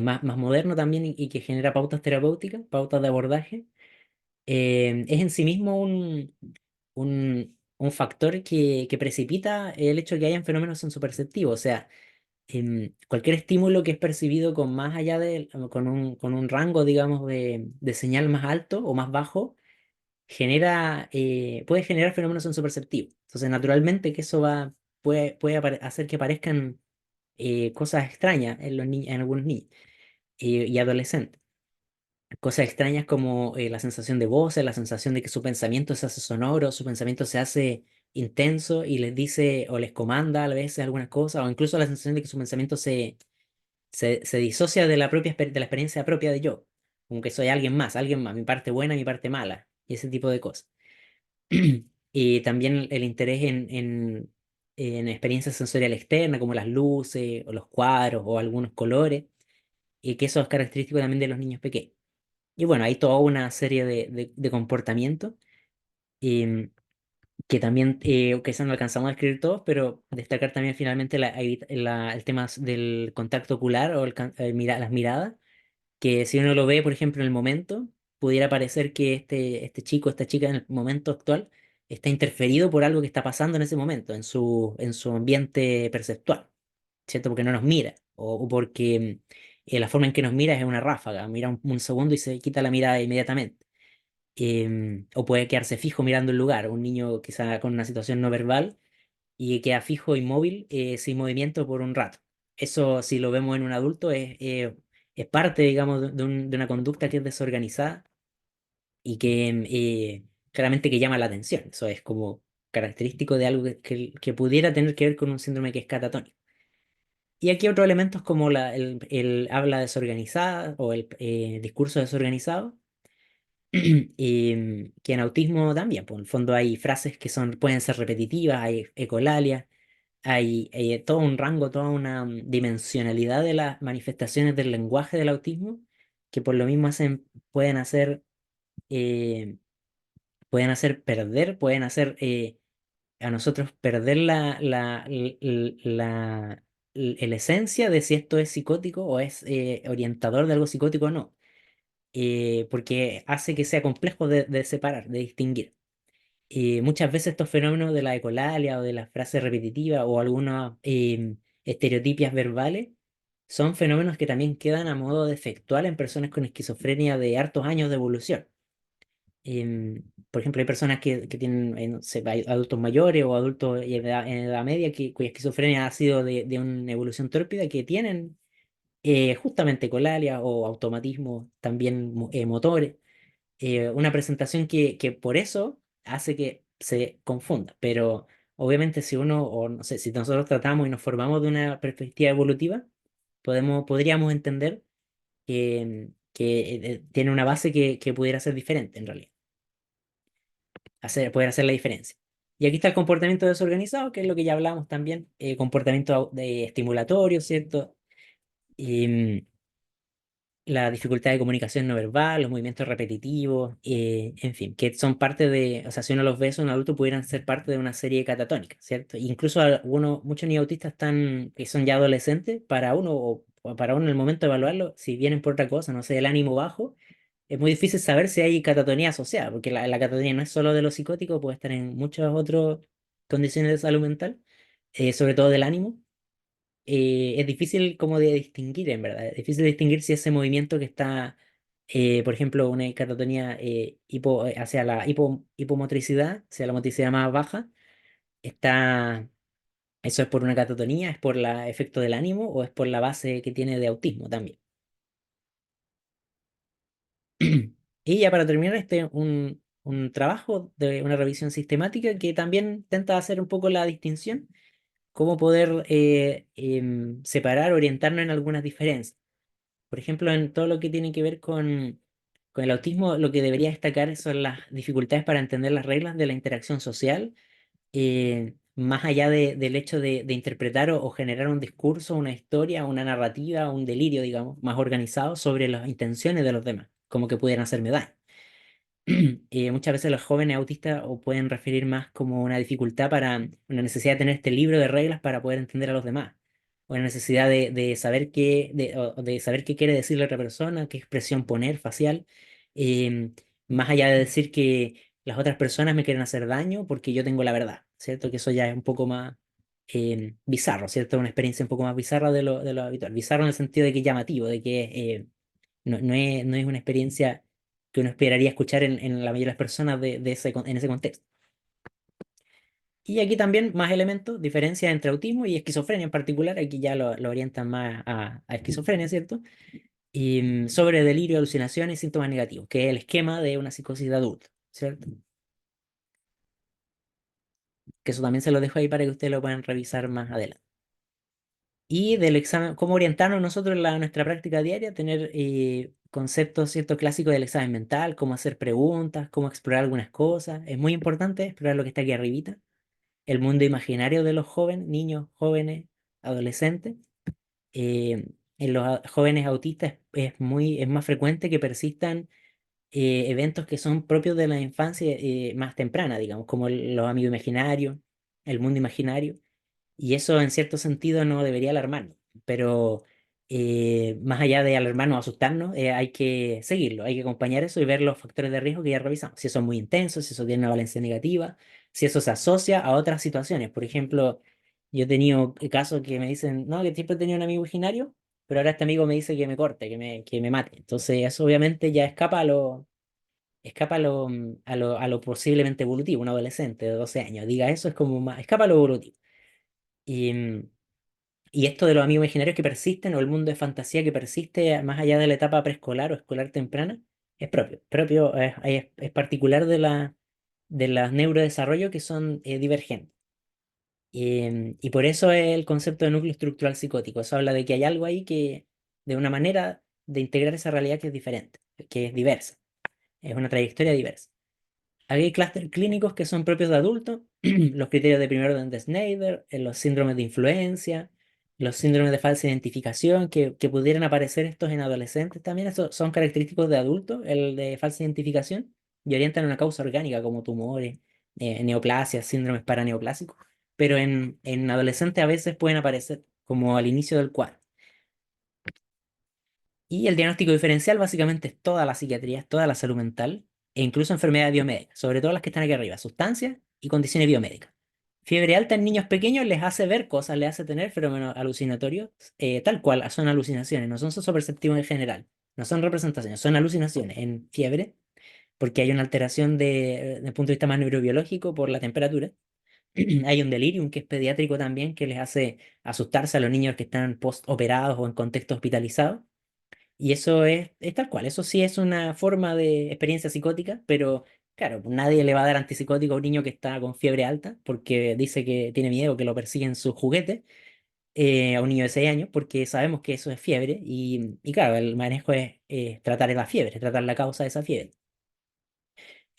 más moderno también y que genera pautas terapéuticas, pautas de abordaje, es en sí mismo un factor que precipita el hecho de que hayan fenómenos sensoperceptivos. O sea, cualquier estímulo que es percibido con más allá con un rango, digamos, de señal más alto o más bajo, puede generar fenómenos sensoperceptivos. Entonces, naturalmente que puede hacer que aparezcan cosas extrañas en en algunos niños y adolescentes. Cosas extrañas como la sensación de voces, la sensación de que su pensamiento se hace sonoro, su pensamiento se hace intenso y les dice o les comanda a veces algunas cosas, o incluso la sensación de que su pensamiento se disocia de de la experiencia propia de yo, como que soy alguien más, mi parte buena, mi parte mala, y ese tipo de cosas. Y también el interés en experiencias sensoriales externas, como las luces, o los cuadros, o algunos colores, y que eso es característico también de los niños pequeños. Y bueno, hay toda una serie de comportamientos. em, que también, que eso no alcanzamos a escribir todos, pero destacar también finalmente el tema del contacto ocular o las miradas, que si uno lo ve, por ejemplo, en el momento, pudiera parecer que este chico, esta chica en el momento actual está interferido por algo que está pasando en ese momento, en su ambiente perceptual, ¿cierto? Porque no nos mira, o porque la forma en que nos mira es una ráfaga, mira un segundo y se quita la mirada inmediatamente. O puede quedarse fijo mirando el lugar, un niño quizá con una situación no verbal y queda fijo, inmóvil, sin movimiento por un rato. Eso, si lo vemos en un adulto, es parte, digamos, de una conducta que es desorganizada y que claramente que llama la atención. Eso es como característico de algo que pudiera tener que ver con un síndrome que es catatónico. Y aquí otros elementos como el habla desorganizada o el discurso desorganizado, que en autismo también, pues en el fondo hay frases que pueden ser repetitivas, hay ecolalia, hay todo un rango, toda una dimensionalidad de las manifestaciones del lenguaje del autismo que por lo mismo eh, pueden hacer perder, pueden hacer a nosotros perder la esencia de si esto es psicótico o es orientador de algo psicótico o no, porque hace que sea complejo de separar, de distinguir. Muchas veces estos fenómenos de la ecolalia o de la frase repetitiva o algunas estereotipias verbales son fenómenos que también quedan a modo defectual en personas con esquizofrenia de hartos años de evolución. Por ejemplo, hay personas que tienen, no sé, hay adultos mayores o adultos en edad media cuya esquizofrenia ha sido de una evolución tórpida que tienen justamente ecolalia o automatismo también motores, una presentación que por eso hace que se confunda. Pero obviamente si uno, o no sé, si nosotros tratamos y nos formamos de una perspectiva evolutiva, podríamos entender que tiene una base que pudiera ser diferente en realidad, poder hacer la diferencia. Y aquí está el comportamiento desorganizado, que es lo que ya hablábamos también, comportamiento estimulatorio, ¿cierto? Em, la dificultad de comunicación no verbal, los movimientos repetitivos, en fin, que son parte de, o sea, si uno los ve, un adulto pudieran ser parte de una serie catatónica, ¿cierto? Incluso muchos niños autistas que son ya adolescentes, o para uno en el momento de evaluarlo, si vienen por otra cosa, no sé, el ánimo bajo, es muy difícil saber si hay catatonía asociada, porque la catatonía no es solo de lo psicótico, puede estar en muchas otras condiciones de salud mental, sobre todo del ánimo. Es difícil como de distinguir, en verdad. Es difícil distinguir si ese movimiento que está, por ejemplo, una catatonía hacia la hipomotricidad, hacia la motricidad más baja, está, eso es por una catatonía, es por el efecto del ánimo o es por la base que tiene de autismo también. Y ya para terminar, un trabajo de una revisión sistemática que también intenta hacer un poco la distinción, cómo poder separar, orientarnos en algunas diferencias. Por ejemplo, en todo lo que tiene que ver con el autismo, lo que debería destacar son las dificultades para entender las reglas de la interacción social, más allá del hecho de interpretar o generar un discurso, una historia, una narrativa, un delirio, digamos, más organizado sobre las intenciones de los demás, como que pudieran hacerme daño. Muchas veces los jóvenes autistas o pueden referir más como una dificultad para una necesidad de tener este libro de reglas para poder entender a los demás, o una necesidad de saber o de saber qué quiere decir la otra persona, qué expresión poner facial, em, más allá de decir que las otras personas me quieren hacer daño porque yo tengo la verdad, ¿cierto? Que eso ya es un poco más bizarro, ¿cierto? Una experiencia un poco más bizarra de lo habitual. Bizarro en el sentido de que es llamativo, de que no es una experiencia que uno esperaría escuchar en la mayoría de las personas en ese contexto. Y aquí también más elementos, diferencia entre autismo y esquizofrenia en particular, aquí ya lo orientan más a esquizofrenia, ¿cierto? Y sobre delirio, alucinaciones y síntomas negativos, que es el esquema de una psicosis de adulto, ¿cierto? Que eso también se lo dejo ahí para que ustedes lo puedan revisar más adelante. Y del examen, cómo orientarnos nosotros en nuestra práctica diaria, tener conceptos, ¿cierto? Clásicos del examen mental, cómo hacer preguntas, cómo explorar algunas cosas. Es muy importante explorar lo que está aquí arribita, el mundo imaginario de los jóvenes, niños, jóvenes, adolescentes. En los jóvenes autistas es más frecuente que persistan eventos que son propios de la infancia más temprana, digamos, como los amigos imaginarios, el mundo imaginario. Y eso en cierto sentido no debería alarmarnos, pero más allá de alarmarnos o asustarnos, hay que seguirlo, hay que acompañar eso y ver los factores de riesgo que ya revisamos. Si eso es muy intenso, si eso tiene una valencia negativa, si eso se asocia a otras situaciones. Por ejemplo, yo he tenido casos que me dicen, no, que siempre he tenido un amigo imaginario, pero ahora este amigo me dice que me corte, que me mate. Entonces eso obviamente ya escapa a lo posiblemente evolutivo. Un adolescente de 12 años diga eso, es como más, escapa a lo evolutivo. Y, y esto de los amigos imaginarios que persisten, o el mundo de fantasía que persiste más allá de la etapa preescolar o escolar temprana, es propio, es particular de las neurodesarrollo que son divergentes. Y por eso es el concepto de núcleo estructural psicótico. Eso habla de que hay algo ahí que, de una manera de integrar esa realidad que es diferente, que es diversa, es una trayectoria diversa. Hay clústeres clínicos que son propios de adultos, los criterios de primer orden de Snyder, los síndromes de influencia, los síndromes de falsa identificación, que pudieran aparecer estos en adolescentes también. Estos son característicos de adultos, el de falsa identificación, y orientan a una causa orgánica como tumores, neoplasias, síndromes paraneoplásicos. Pero en adolescentes a veces pueden aparecer como al inicio del cuadro. Y el diagnóstico diferencial básicamente es toda la psiquiatría, es toda la salud mental e incluso enfermedades biomédicas, sobre todo las que están aquí arriba, sustancias y condiciones biomédicas. Fiebre alta en niños pequeños les hace ver cosas, les hace tener fenómenos alucinatorios, tal cual, son alucinaciones, no son perceptivos en general, no son representaciones, son alucinaciones en fiebre, porque hay una alteración desde el punto de vista más neurobiológico por la temperatura. Hay un delirium que es pediátrico también, que les hace asustarse a los niños que están post-operados o en contexto hospitalizado. Y eso es tal cual, eso sí es una forma de experiencia psicótica, pero claro, nadie le va a dar antipsicótico a un niño que está con fiebre alta porque dice que tiene miedo que lo persiguen sus juguetes, a un niño de 6 años, porque sabemos que eso es fiebre y claro, el manejo es tratar la fiebre, tratar la causa de esa fiebre.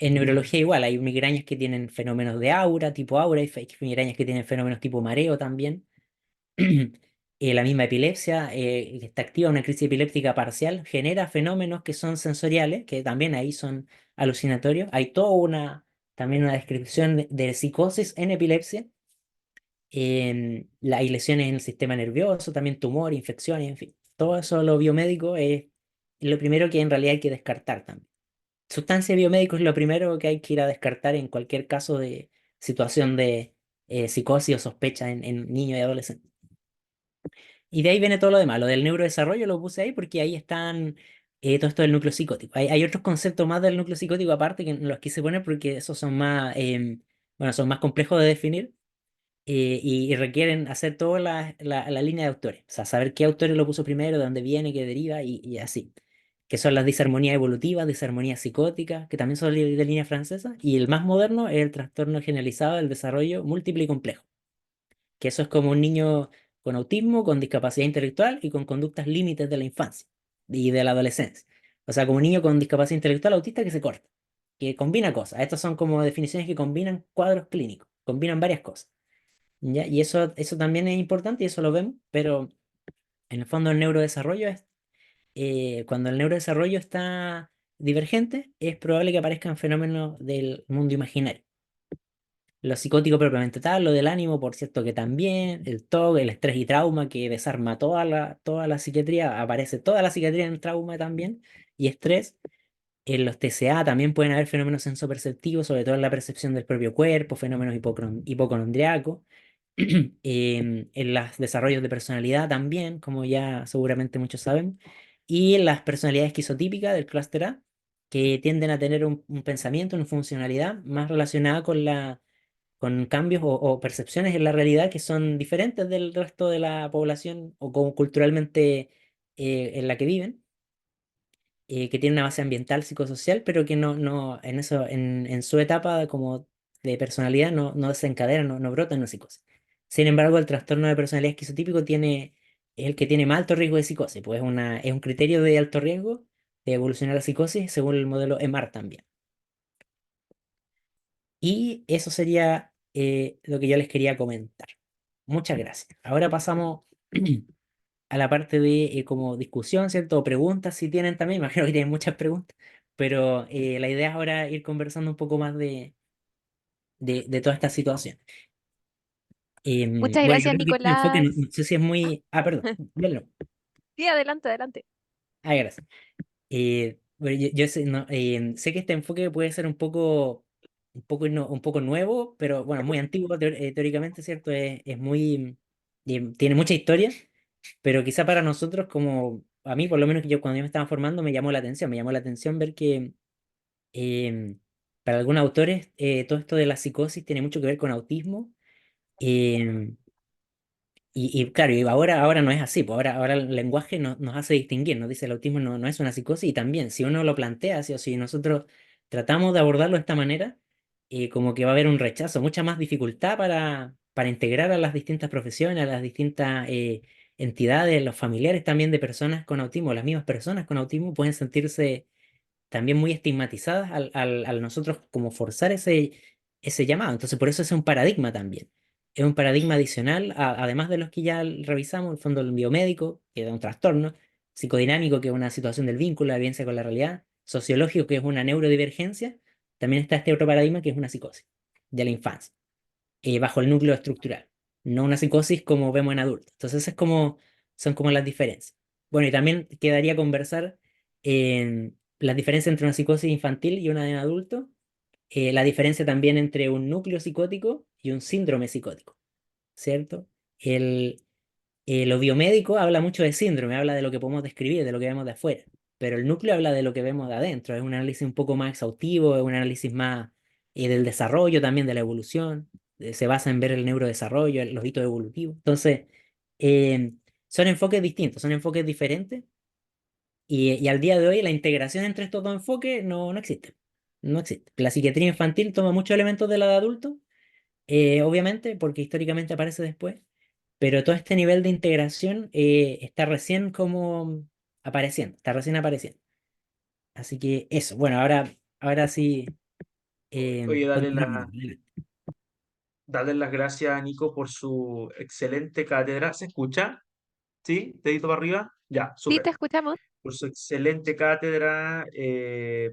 En neurología igual, hay migrañas que tienen fenómenos de aura, tipo aura, y migrañas que tienen fenómenos tipo mareo también. La misma epilepsia, que está activa, una crisis epiléptica parcial, genera fenómenos que son sensoriales, que también ahí son alucinatorios. Hay toda también una descripción de psicosis en epilepsia. Hay lesiones en el sistema nervioso, también tumor, infecciones, en fin. Todo eso lo biomédico es lo primero que en realidad hay que descartar también. Sustancia biomédico es lo primero que hay que ir a descartar en cualquier caso de situación de psicosis o sospecha en niños y adolescentes. Y de ahí viene todo lo demás. Lo del neurodesarrollo lo puse ahí porque ahí están todo esto del núcleo psicótico. Hay otros conceptos más del núcleo psicótico aparte que no los quise poner porque esos son más, bueno, son más complejos de definir, y requieren hacer toda la línea de autores. O sea, saber qué autores lo puso primero, de dónde viene, qué deriva y así. Que son las disarmonías evolutivas, disarmonías psicóticas, que también son de línea francesa. Y el más moderno es el trastorno generalizado del desarrollo múltiple y complejo, que eso es como un niño con autismo, con discapacidad intelectual y con conductas límites de la infancia y de la adolescencia. O sea, como un niño con discapacidad intelectual autista que se corta, que combina cosas. Estas son como definiciones que combinan cuadros clínicos, combinan varias cosas. ¿Ya? Y eso también es importante y eso lo vemos, pero en el fondo el neurodesarrollo es, cuando el neurodesarrollo está divergente, es probable que aparezcan fenómenos del mundo imaginario. Lo psicótico propiamente tal, lo del ánimo, por cierto que también, el TOC, el estrés y trauma que desarma toda la psiquiatría, aparece toda la psiquiatría en trauma también, y estrés. En los TCA también pueden haber fenómenos sensoperceptivos, sobre todo en la percepción del propio cuerpo, fenómenos hipocondriacos. En los desarrollos de personalidad también, como ya seguramente muchos saben, y en las personalidades esquizotípicas del clúster A, que tienden a tener un pensamiento, una funcionalidad más relacionada con cambios o percepciones en la realidad que son diferentes del resto de la población o como culturalmente en la que viven, que tiene una base ambiental, psicosocial, pero que en su etapa como de personalidad no desencadena, no brota en una psicosis. Sin embargo, el trastorno de personalidad esquizotípico es el que tiene más alto riesgo de psicosis, pues es un criterio de alto riesgo de evolucionar a psicosis según el modelo EMAR también. Y eso sería lo que yo les quería comentar. Muchas gracias. Ahora pasamos a la parte de como discusión, ¿cierto? O preguntas si tienen también. Imagino que tienen muchas preguntas. pero la idea es ahora ir conversando un poco más de toda esta situación. Muchas Bueno, yo gracias, creo que este enfoque, no, Nicolás. no sé si es muy... Ah, perdón, léelo. Sí, adelante, adelante. Ah, gracias. Bueno, yo sé, no, sé que este enfoque puede ser un poco nuevo, pero bueno, muy antiguo teóricamente, ¿cierto? Es muy, tiene mucha historia, pero quizá para nosotros, como a mí, por lo menos que yo cuando yo me estaba formando, me llamó la atención ver que para algunos autores todo esto de la psicosis tiene mucho que ver con autismo. em, y claro, y ahora no es así, pues ahora el lenguaje nos hace distinguir, nos dice el autismo no es una psicosis, y también si uno lo plantea así, o si nosotros tratamos de abordarlo de esta manera, como que va a haber un rechazo, mucha más dificultad para integrar a las distintas profesiones, a las distintas entidades, los familiares también de personas con autismo, las mismas personas con autismo pueden sentirse también muy estigmatizadas al nosotros como forzar ese llamado. Entonces, por eso es un paradigma también. Es un paradigma adicional, además de los que ya revisamos, el fondo del biomédico, que da un trastorno, psicodinámico, que es una situación del vínculo, la evidencia con la realidad, sociológico, que es una neurodivergencia, también está este otro paradigma que es una psicosis de la infancia, bajo el núcleo estructural, no una psicosis como vemos en adultos. Entonces, son como las diferencias. Bueno, y también quedaría conversar en las diferencias entre una psicosis infantil y una en adulto, la diferencia también entre un núcleo psicótico y un síndrome psicótico, ¿cierto? El, lo biomédico habla mucho de síndrome, habla de lo que podemos describir, de lo que vemos de afuera, pero el núcleo habla de lo que vemos de adentro, es un análisis un poco más exhaustivo, es un análisis más del desarrollo también, de la evolución, se basa en ver el neurodesarrollo, los hitos evolutivos. Entonces, eh, son enfoques distintos, son enfoques diferentes, y al día de hoy la integración entre estos dos enfoques no existe. No existe. La psiquiatría infantil toma muchos elementos de la de adulto, obviamente, porque históricamente aparece después, pero todo este nivel de integración está recién como apareciendo, está recién apareciendo. Así que eso, bueno, ahora sí, Oye, continuamos. darle las gracias a Nico por su excelente cátedra. ¿Se escucha? ¿Sí? ¿Dedito para arriba? Ya, Sí, te súper. escuchamos. Por su excelente cátedra,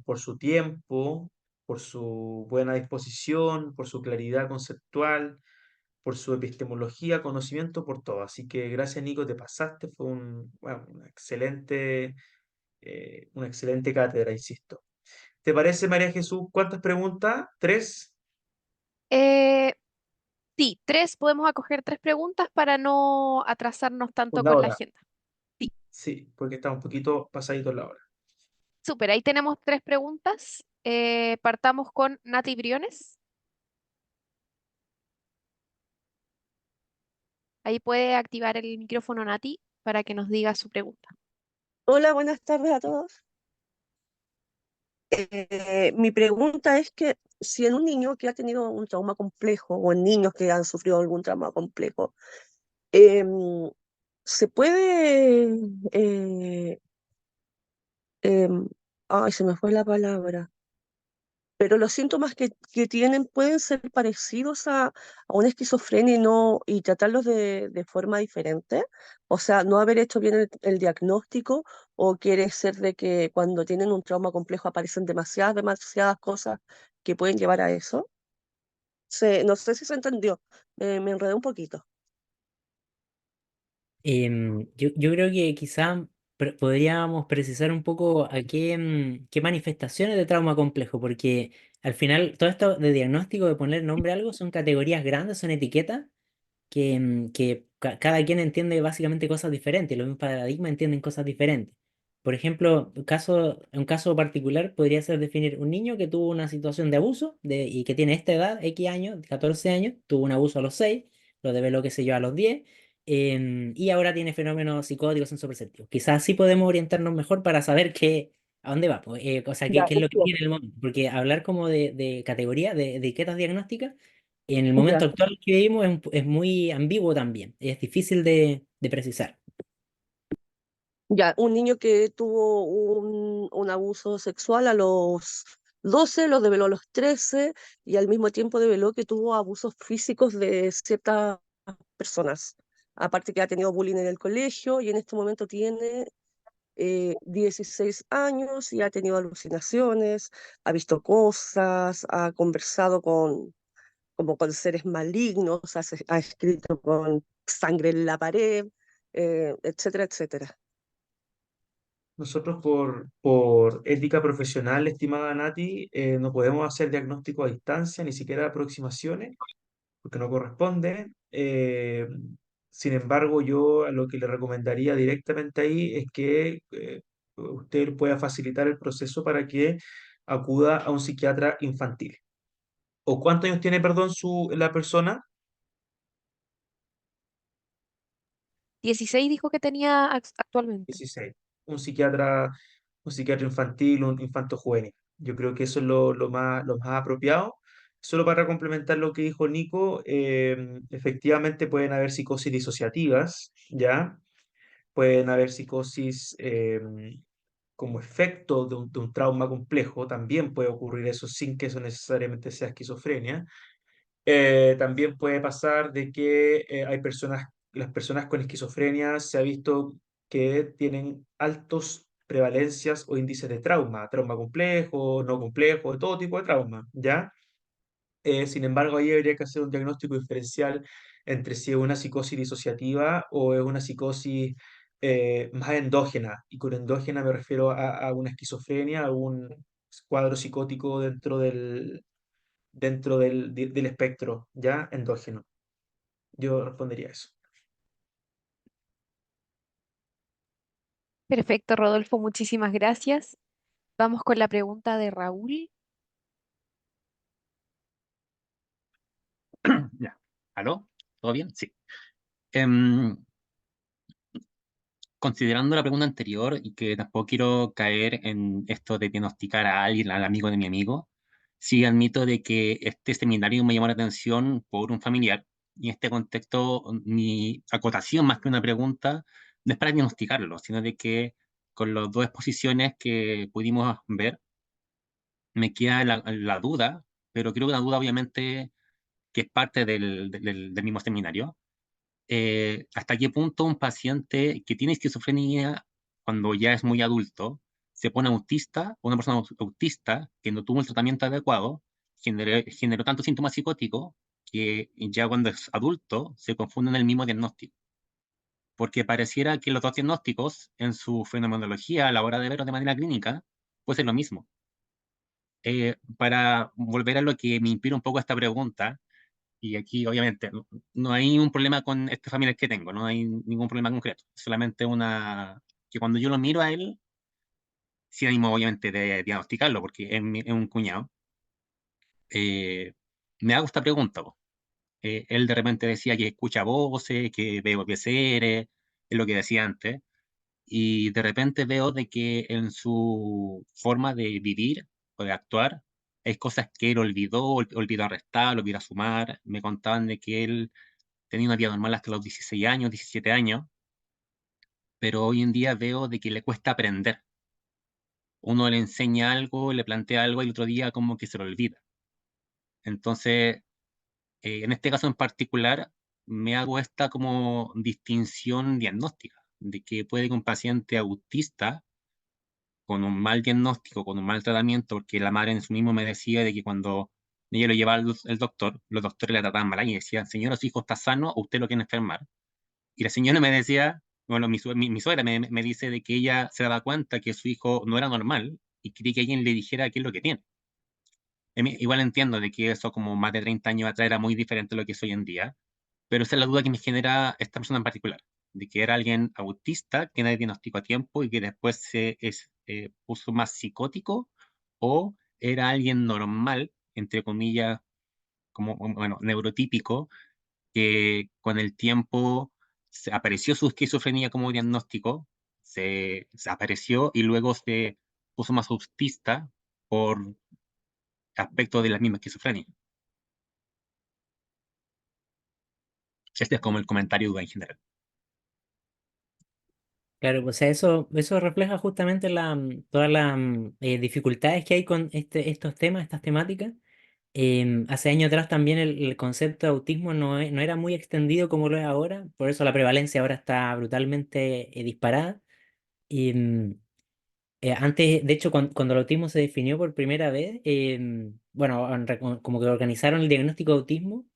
por su tiempo, por su buena disposición, por su claridad conceptual, por su epistemología, conocimiento, por todo. Así que gracias, Nico, te pasaste. Fue bueno, una excelente cátedra, insisto. ¿Te parece, María Jesús? ¿Cuántas preguntas? ¿Tres? Eh, sí, podemos acoger tres preguntas para no atrasarnos Por tanto la con la hora. agenda. Sí, Sí, porque está un poquito pasadito la hora. súper, ahí tenemos tres preguntas. Partamos con Nati Briones. Ahí puede activar el micrófono Nati para que nos diga su pregunta. Hola, buenas tardes a todos. Mi pregunta es que si en un niño que ha tenido un trauma complejo o en niños que han sufrido algún trauma complejo, em, se puede, em, ay, se me fue la palabra, pero los síntomas que tienen pueden ser parecidos a una esquizofrenia y tratarlos de forma diferente. O sea, no haber hecho bien el diagnóstico o quiere ser de que cuando tienen un trauma complejo aparecen demasiadas cosas que pueden llevar a eso. No sé si se entendió, me enredé un poquito. Yo creo que quizá podríamos precisar un poco a qué manifestaciones de trauma complejo, porque al final todo esto de diagnóstico, de poner nombre a algo, son categorías grandes, son etiquetas que cada quien entiende básicamente cosas diferentes, los mismos paradigmas entienden cosas diferentes. Por ejemplo, un caso particular podría ser definir un niño que tuvo una situación de abuso y que tiene esta edad, X años, 14 años, tuvo un abuso a los 6, lo develó, qué sé yo, a los 10, y ahora tiene fenómenos psicóticos sensoperceptivos. Quizás así podemos orientarnos mejor para saber a dónde va, pues, o sea, Ya, qué es lo que tiene en el momento. Porque hablar como de categoría, de etiquetas diagnósticas, en el momento ya, actual que vivimos es muy ambiguo también, es difícil de precisar. ya. Un niño que tuvo un abuso sexual a los 12 lo develó a los 13 y al mismo tiempo develó que tuvo abusos físicos de ciertas personas. Aparte que ha tenido bullying en el colegio y en este momento tiene 16 años y ha tenido alucinaciones, ha visto cosas, ha conversado como con seres malignos, ha escrito con sangre en la pared, etcétera, etcétera. Nosotros por ética profesional, estimada Nati, no podemos hacer diagnóstico a distancia, ni siquiera aproximaciones, porque no corresponde. Sin embargo, yo a lo que le recomendaría directamente ahí es que usted pueda facilitar el proceso para que acuda a un psiquiatra infantil. ¿O cuántos años tiene, perdón, la persona? 16 dijo que tenía actualmente. 16. Un psiquiatra infantil, un infanto juvenil. Yo creo que eso es lo más apropiado. Solo para complementar lo que dijo Nico, efectivamente pueden haber psicosis disociativas, ¿ya? Pueden haber psicosis como efecto de un trauma complejo, también puede ocurrir eso sin que eso necesariamente sea esquizofrenia. También puede pasar de que las personas con esquizofrenia se ha visto que tienen altos prevalencias o índices de trauma, trauma complejo, no complejo, de todo tipo de trauma, ¿ya? Sin embargo, ahí habría que hacer un diagnóstico diferencial entre si es una psicosis disociativa o es una psicosis más endógena. Y con endógena me refiero a una esquizofrenia, a un cuadro psicótico del espectro ya endógeno. Yo respondería eso. Perfecto, Rodolfo, muchísimas gracias. Vamos con la pregunta de Raúl. Ya. ¿Aló? ¿Todo bien? Sí. Em, Considerando la pregunta anterior y que tampoco quiero caer en esto de diagnosticar a alguien, al amigo de mi amigo, sí admito de que este seminario me llamó la atención por un familiar y en este contexto mi acotación más que una pregunta no es para diagnosticarlo, sino de que con las dos exposiciones que pudimos ver me queda la duda, pero creo que una duda obviamente que es parte del mismo seminario. ¿Hasta qué punto un paciente que tiene esquizofrenia cuando ya es muy adulto se pone autista, o una persona autista que no tuvo el tratamiento adecuado, generó tantos síntomas psicóticos que ya cuando es adulto se confunden el mismo diagnóstico? Porque pareciera que los dos diagnósticos en su fenomenología a la hora de verlos de manera clínica puede ser lo mismo. Para volver a lo que me inspira un poco esta pregunta, y aquí, obviamente, no hay un problema con este familiar que tengo, no hay ningún problema concreto. Solamente que cuando yo lo miro a él, sí ánimo, obviamente, de diagnosticarlo, porque es un cuñado. eh, Me hago esta pregunta, po. Él de repente decía que escucha voces, que ve seres, es lo que decía antes. Y de repente veo de que en su forma de vivir o de actuar, hay cosas que él olvidó, olvidó restar, olvidó sumar. Me contaban de que él tenía una vida normal hasta los 16 años, 17 años, pero hoy en día veo de que le cuesta aprender. Uno le enseña algo, le plantea algo y el otro día como que se lo olvida. Entonces, en este caso en particular, me hago esta como distinción diagnóstica, de que puede que un paciente autista con un mal diagnóstico, con un mal tratamiento, porque la madre en su mismo me decía de que cuando ella lo llevaba al doctor, los doctores la trataban mal y decían, señora, su hijo está sano o usted lo quiere enfermar. Y la señora me decía, bueno, mi suegra me dice de que ella se daba cuenta que su hijo no era normal y quería que alguien le dijera qué es lo que tiene. Igual entiendo de que eso como más de 30 años atrás era muy diferente a lo que es hoy en día, pero esa es la duda que me genera esta persona en particular, de que era alguien autista que nadie diagnosticó a tiempo y que después puso más psicótico, o era alguien normal, entre comillas, como, bueno, neurotípico, que con el tiempo apareció su esquizofrenia como diagnóstico, se apareció y luego se puso más autista por aspectos de la misma esquizofrenia. Este es como el comentario en general. Claro, pues, o sea, eso refleja justamente todas las dificultades que hay con estos temas, estas temáticas. Hace años atrás también el concepto de autismo no era muy extendido como lo es ahora, por eso la prevalencia ahora está brutalmente disparada. Y antes, de hecho, cuando el autismo se definió por primera vez, bueno, como que organizaron el diagnóstico de autismo,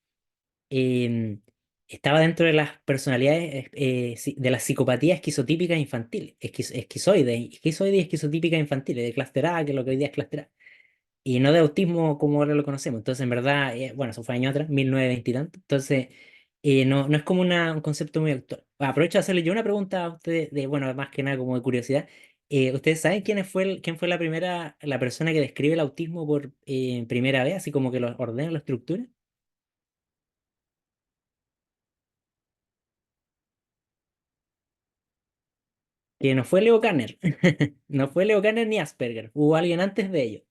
em, estaba dentro de las personalidades, de las psicopatías esquizotípicas infantiles, esquizoide y esquizotípicas infantiles, de clúster A, que es lo que hoy día es clúster A, y no de autismo como ahora lo conocemos. Entonces, en verdad, bueno, eso fue años atrás, 1920 y tanto. Entonces, no es como un concepto muy actual. Aprovecho de hacerle yo una pregunta a ustedes, bueno, más que nada como de curiosidad. ¿Ustedes saben quién fue la persona que describe el autismo por primera vez, así como que lo ordena, lo estructura? Que no fue Leo Kanner. No fue Leo Kanner ni Asperger. Hubo alguien antes de ellos,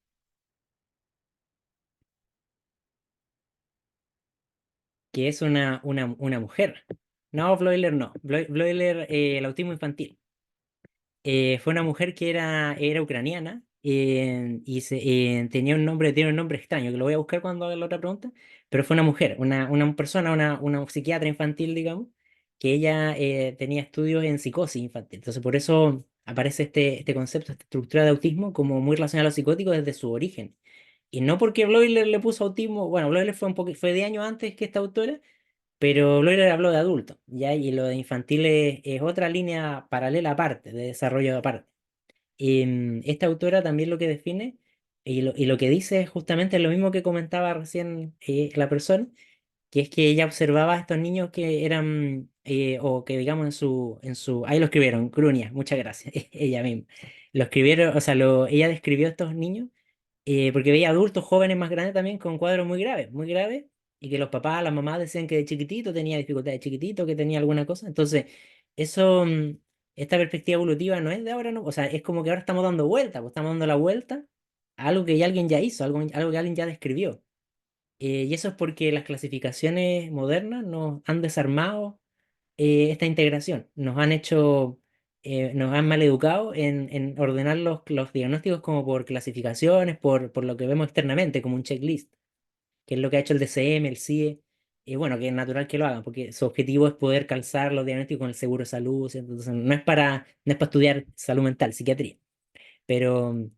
que es una mujer. No, Bloiler no. Bloiler, el autismo infantil. Fue una mujer que era ucraniana, y tenía tiene un nombre extraño, que lo voy a buscar cuando haga la otra pregunta, pero fue una mujer, una persona, una psiquiatra infantil, digamos, que ella tenía estudios en psicosis infantil. Entonces, por eso aparece este concepto, esta estructura de autismo como muy relacionada a lo psicótico desde su origen. Y no porque Bloiler le puso autismo, bueno, Bloiler fue de años antes que esta autora, pero Bloiler habló de adultos, ¿ya? Y lo de infantil es otra línea paralela aparte, de desarrollo aparte. Esta autora también lo que define y lo que dice es justamente lo mismo que comentaba recién la persona, que es que ella observaba a estos niños que eran, o que digamos ahí lo escribieron, Crunia, muchas gracias, ella misma. Lo escribieron, o sea, ella describió a estos niños porque veía adultos jóvenes más grandes también con cuadros muy graves, y que los papás, las mamás decían que de chiquitito tenía dificultades, de chiquitito que tenía alguna cosa. Entonces, eso, esta perspectiva evolutiva no es de ahora, no, o sea, es como que ahora estamos dando vuelta, pues estamos dando la vuelta a algo que ya alguien ya hizo, algo que alguien ya describió. Y eso es porque las clasificaciones modernas nos han desarmado esta integración. Nos han maleducado en ordenar los diagnósticos como por clasificaciones, por lo que vemos externamente, como un checklist, que es lo que ha hecho el DCM, el CIE. Y bueno, que es natural que lo hagan, porque su objetivo es poder calzar los diagnósticos con el seguro de salud, ¿cierto? Entonces, no es para estudiar salud mental, psiquiatría. Pero,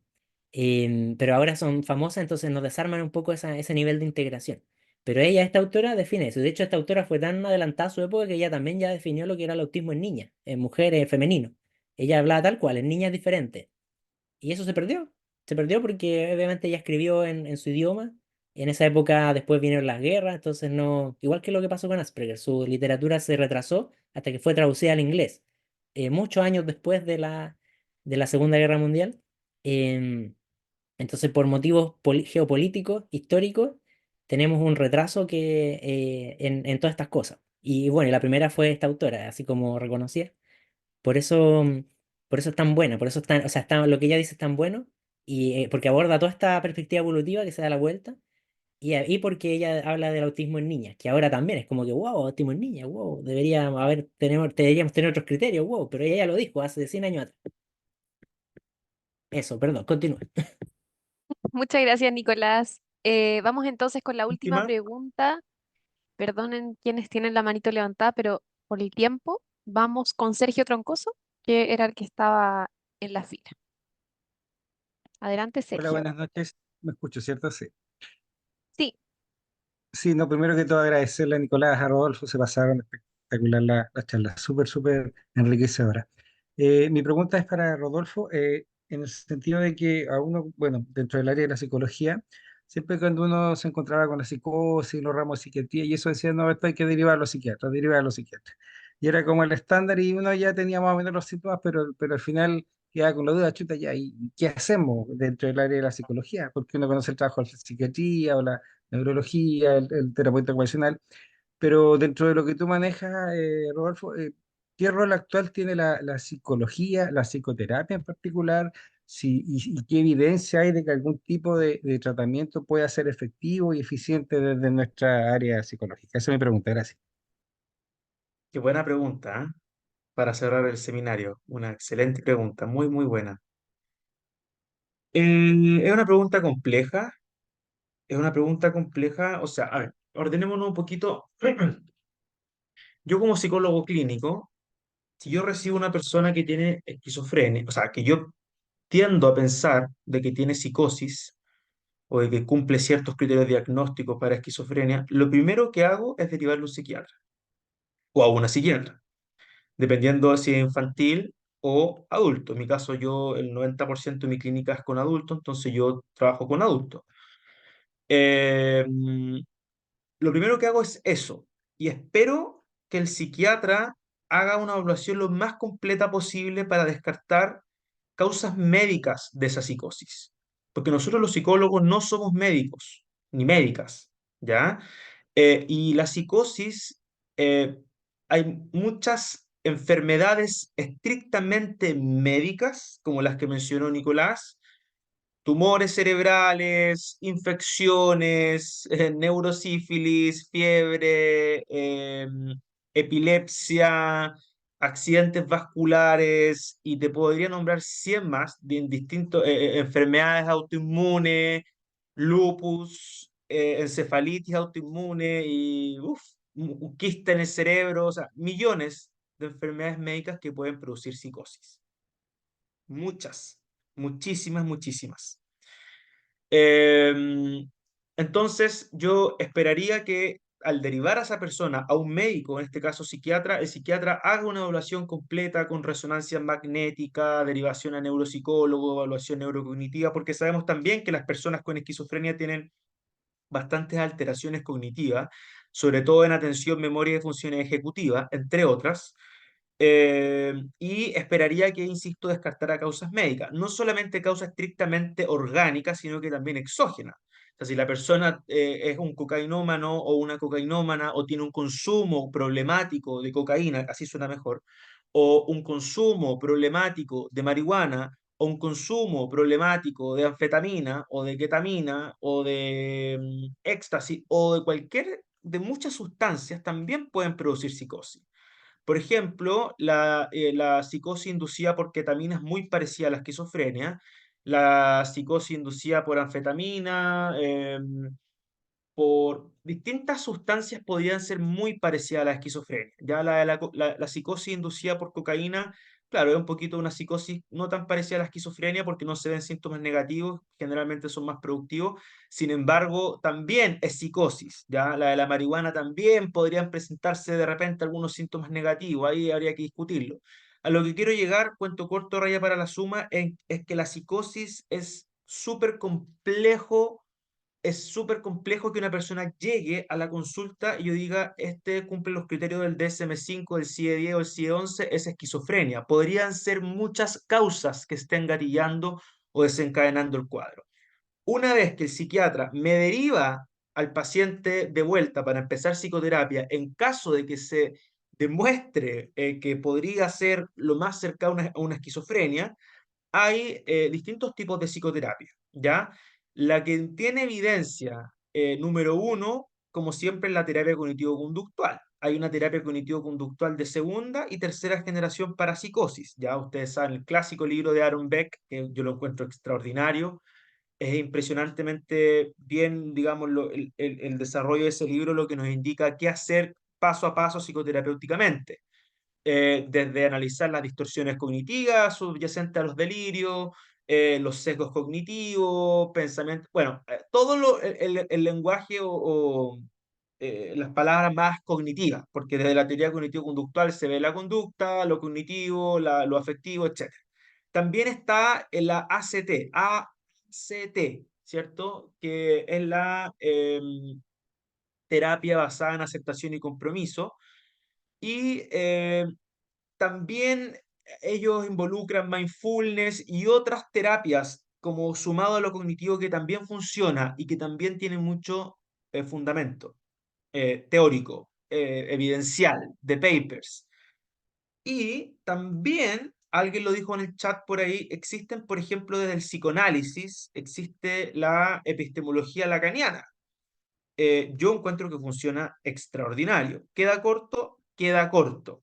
pero ahora son famosas, entonces nos desarman un poco ese nivel de integración. Pero esta autora, define eso. De hecho, esta autora fue tan adelantada a su época que ella también ya definió lo que era el autismo en niñas, en mujeres, en femenino. Ella hablaba tal cual, en niñas diferentes. Y eso se perdió. Se perdió porque obviamente ella escribió en su idioma. En esa época después vinieron las guerras, entonces no. Igual que lo que pasó con Asperger, su literatura se retrasó hasta que fue traducida al inglés. Muchos años después de la Segunda Guerra Mundial. Em, entonces, por motivos geopolíticos, históricos, tenemos un retraso en todas estas cosas. Y bueno, y la primera fue esta autora, así como reconocía. Por eso, por eso es tan buena, por eso es o sea, lo que ella dice es tan bueno, y porque aborda toda esta perspectiva evolutiva que se da la vuelta, y porque ella habla del autismo en niñas, que ahora también es como que, wow, autismo en niñas, wow, deberíamos tener otros criterios, wow, pero ella ya lo dijo hace 100 años atrás. Eso, perdón, continúa. Muchas gracias, Nicolás. Vamos entonces con la última Última. pregunta. Perdonen quienes tienen la manito levantada, pero por el tiempo vamos con Sergio Troncoso, que era el que estaba en la fila. Adelante, Hola, Sergio. buenas noches. ¿Me escucho, cierto? Sí. Sí, Sí, no, primero que todo agradecerle a Nicolás, a Rodolfo, se pasaron espectacular la charla, súper, súper enriquecedora. Mi pregunta es para Rodolfo, en el sentido de que a uno, bueno, dentro del área de la psicología, siempre cuando uno se encontraba con la psicosis, los ramos de psiquiatría, y eso decía, no, esto hay que derivar a los psiquiatras, derivar a los psiquiatras. Y era como el estándar y uno ya tenía más o menos los síntomas, pero al final queda con la duda, chuta, ya, ¿y qué hacemos dentro del área de la psicología? Porque uno conoce el trabajo de la psiquiatría o la neurología, el terapeuta ocupacional, pero dentro de lo que tú manejas, Rodolfo, ¿qué rol actual tiene la psicología, la psicoterapia en particular? Y qué evidencia hay de que algún tipo de tratamiento pueda ser efectivo y eficiente desde nuestra área psicológica? Esa es mi pregunta, gracias. Qué buena pregunta, ¿eh? Para cerrar el seminario. Una excelente pregunta, muy, muy buena. Es una pregunta compleja, o sea, a ver, ordenémonos un poquito. Yo como psicólogo clínico Si yo recibo una persona que tiene esquizofrenia, o sea, que yo tiendo a pensar de que tiene psicosis o de que cumple ciertos criterios diagnósticos para esquizofrenia, lo primero que hago es derivarlo a un psiquiatra o a una psiquiatra, dependiendo de si es infantil o adulto. En mi caso, yo el 90% de mi clínica es con adultos, entonces yo trabajo con adultos. Eh, lo primero que hago es eso y espero que el psiquiatra haga una evaluación lo más completa posible para descartar causas médicas de esa psicosis. Porque nosotros los psicólogos no somos médicos ni médicas, ¿ya? Y la psicosis, hay muchas enfermedades estrictamente médicas, como las que mencionó Nicolás, tumores cerebrales, infecciones, neurosífilis, fiebre, epilepsia, accidentes vasculares, y te podría nombrar 100 más de distintas enfermedades autoinmunes, lupus, encefalitis autoinmune y un quiste en el cerebro, o sea, millones de enfermedades médicas que pueden producir psicosis. Muchas, muchísimas, muchísimas. Eh, entonces, yo esperaría que al derivar a esa persona a un médico, en este caso psiquiatra, el psiquiatra haga una evaluación completa con resonancia magnética, derivación a neuropsicólogo, evaluación neurocognitiva, porque sabemos también que las personas con esquizofrenia tienen bastantes alteraciones cognitivas, sobre todo en atención, memoria y funciones ejecutivas, entre otras. Y esperaría que, insisto, descartara causas médicas, no solamente causas estrictamente orgánicas, sino que también exógenas. O sea, si la persona es un cocainómano o una cocainómana o tiene un consumo problemático de cocaína, así suena mejor, o un consumo problemático de marihuana, o un consumo problemático de anfetamina o de ketamina o de éxtasis o de de muchas sustancias, también pueden producir psicosis. Por ejemplo, la psicosis inducida por ketamina es muy parecida a la esquizofrenia. La psicosis inducida por anfetamina, por distintas sustancias podrían ser muy parecidas a la esquizofrenia. Ya la psicosis inducida por cocaína, claro, es un poquito una psicosis no tan parecida a la esquizofrenia porque no se ven síntomas negativos, generalmente son más productivos. Sin embargo, también es psicosis. Ya la de la marihuana también podrían presentarse de repente algunos síntomas negativos, ahí habría que discutirlo. A lo que quiero llegar, cuento corto, raya para la suma, es que la psicosis es súper complejo que una persona llegue a la consulta y yo diga, este cumple los criterios del DSM-5, del CIE-10 o el CIE-11, es esquizofrenia. Podrían ser muchas causas que estén gatillando o desencadenando el cuadro. Una vez que el psiquiatra me deriva al paciente de vuelta para empezar psicoterapia, en caso de que se demuestre que podría ser lo más cercano a una esquizofrenia, hay distintos tipos de psicoterapia, ¿ya? La que tiene evidencia, número uno, como siempre, es la terapia cognitivo-conductual. Hay una terapia cognitivo-conductual de segunda y tercera generación para psicosis. Ya ustedes saben, el clásico libro de Aaron Beck, que yo lo encuentro extraordinario, es impresionantemente bien, digamos, el desarrollo de ese libro, lo que nos indica qué hacer paso a paso psicoterapéuticamente, desde analizar las distorsiones cognitivas subyacentes a los delirios, los sesgos cognitivos, pensamiento, bueno, todo el lenguaje las palabras más cognitivas, porque desde la teoría cognitivo-conductual se ve la conducta, lo cognitivo, lo afectivo, etc. También está en la ACT, ¿cierto? Que es la terapia basada en aceptación y compromiso. Y también ellos involucran mindfulness y otras terapias como sumado a lo cognitivo que también funciona y que también tiene mucho fundamento teórico, evidencial, de papers. Y también, alguien lo dijo en el chat por ahí, existen, por ejemplo, desde el psicoanálisis, existe la epistemología lacaniana. Yo encuentro que funciona extraordinario. Queda corto,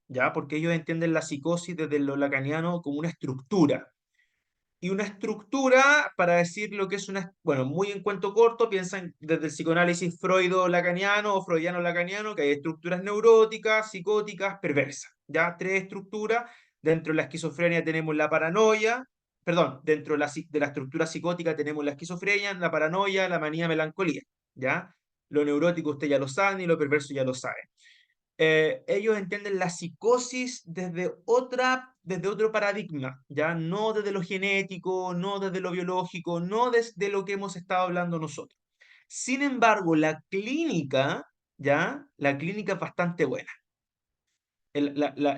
¿ya? Porque ellos entienden la psicosis desde lo lacaniano como una estructura. y una estructura para decir lo que es una, bueno, muy en cuento corto, piensan desde el psicoanálisis freudo-lacaniano o freudiano-lacaniano, que hay estructuras neuróticas, psicóticas, perversas, ¿ya? Tres estructuras. Dentro de la esquizofrenia tenemos la paranoia, perdón, dentro de la estructura psicótica tenemos la esquizofrenia, la paranoia, la manía, melancolía, ¿ya? Lo neurótico usted ya lo sabe y lo perverso ya lo sabe. Ellos entienden la psicosis desde otro paradigma, ya no desde lo genético, no desde lo biológico, no desde lo que hemos estado hablando nosotros. Sin embargo, la clínica es bastante buena.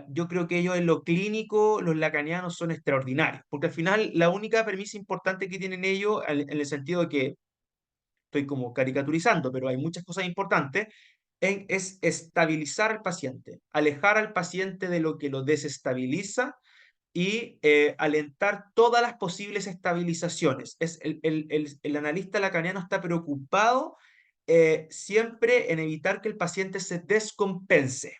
Yo creo que ellos en lo clínico, los lacanianos son extraordinarios, porque al final la única premisa importante que tienen ellos, en el sentido de que estoy como caricaturizando, pero hay muchas cosas importantes, es estabilizar al paciente, alejar al paciente de lo que lo desestabiliza y alentar todas las posibles estabilizaciones. El analista lacaniano está preocupado siempre en evitar que el paciente se descompense,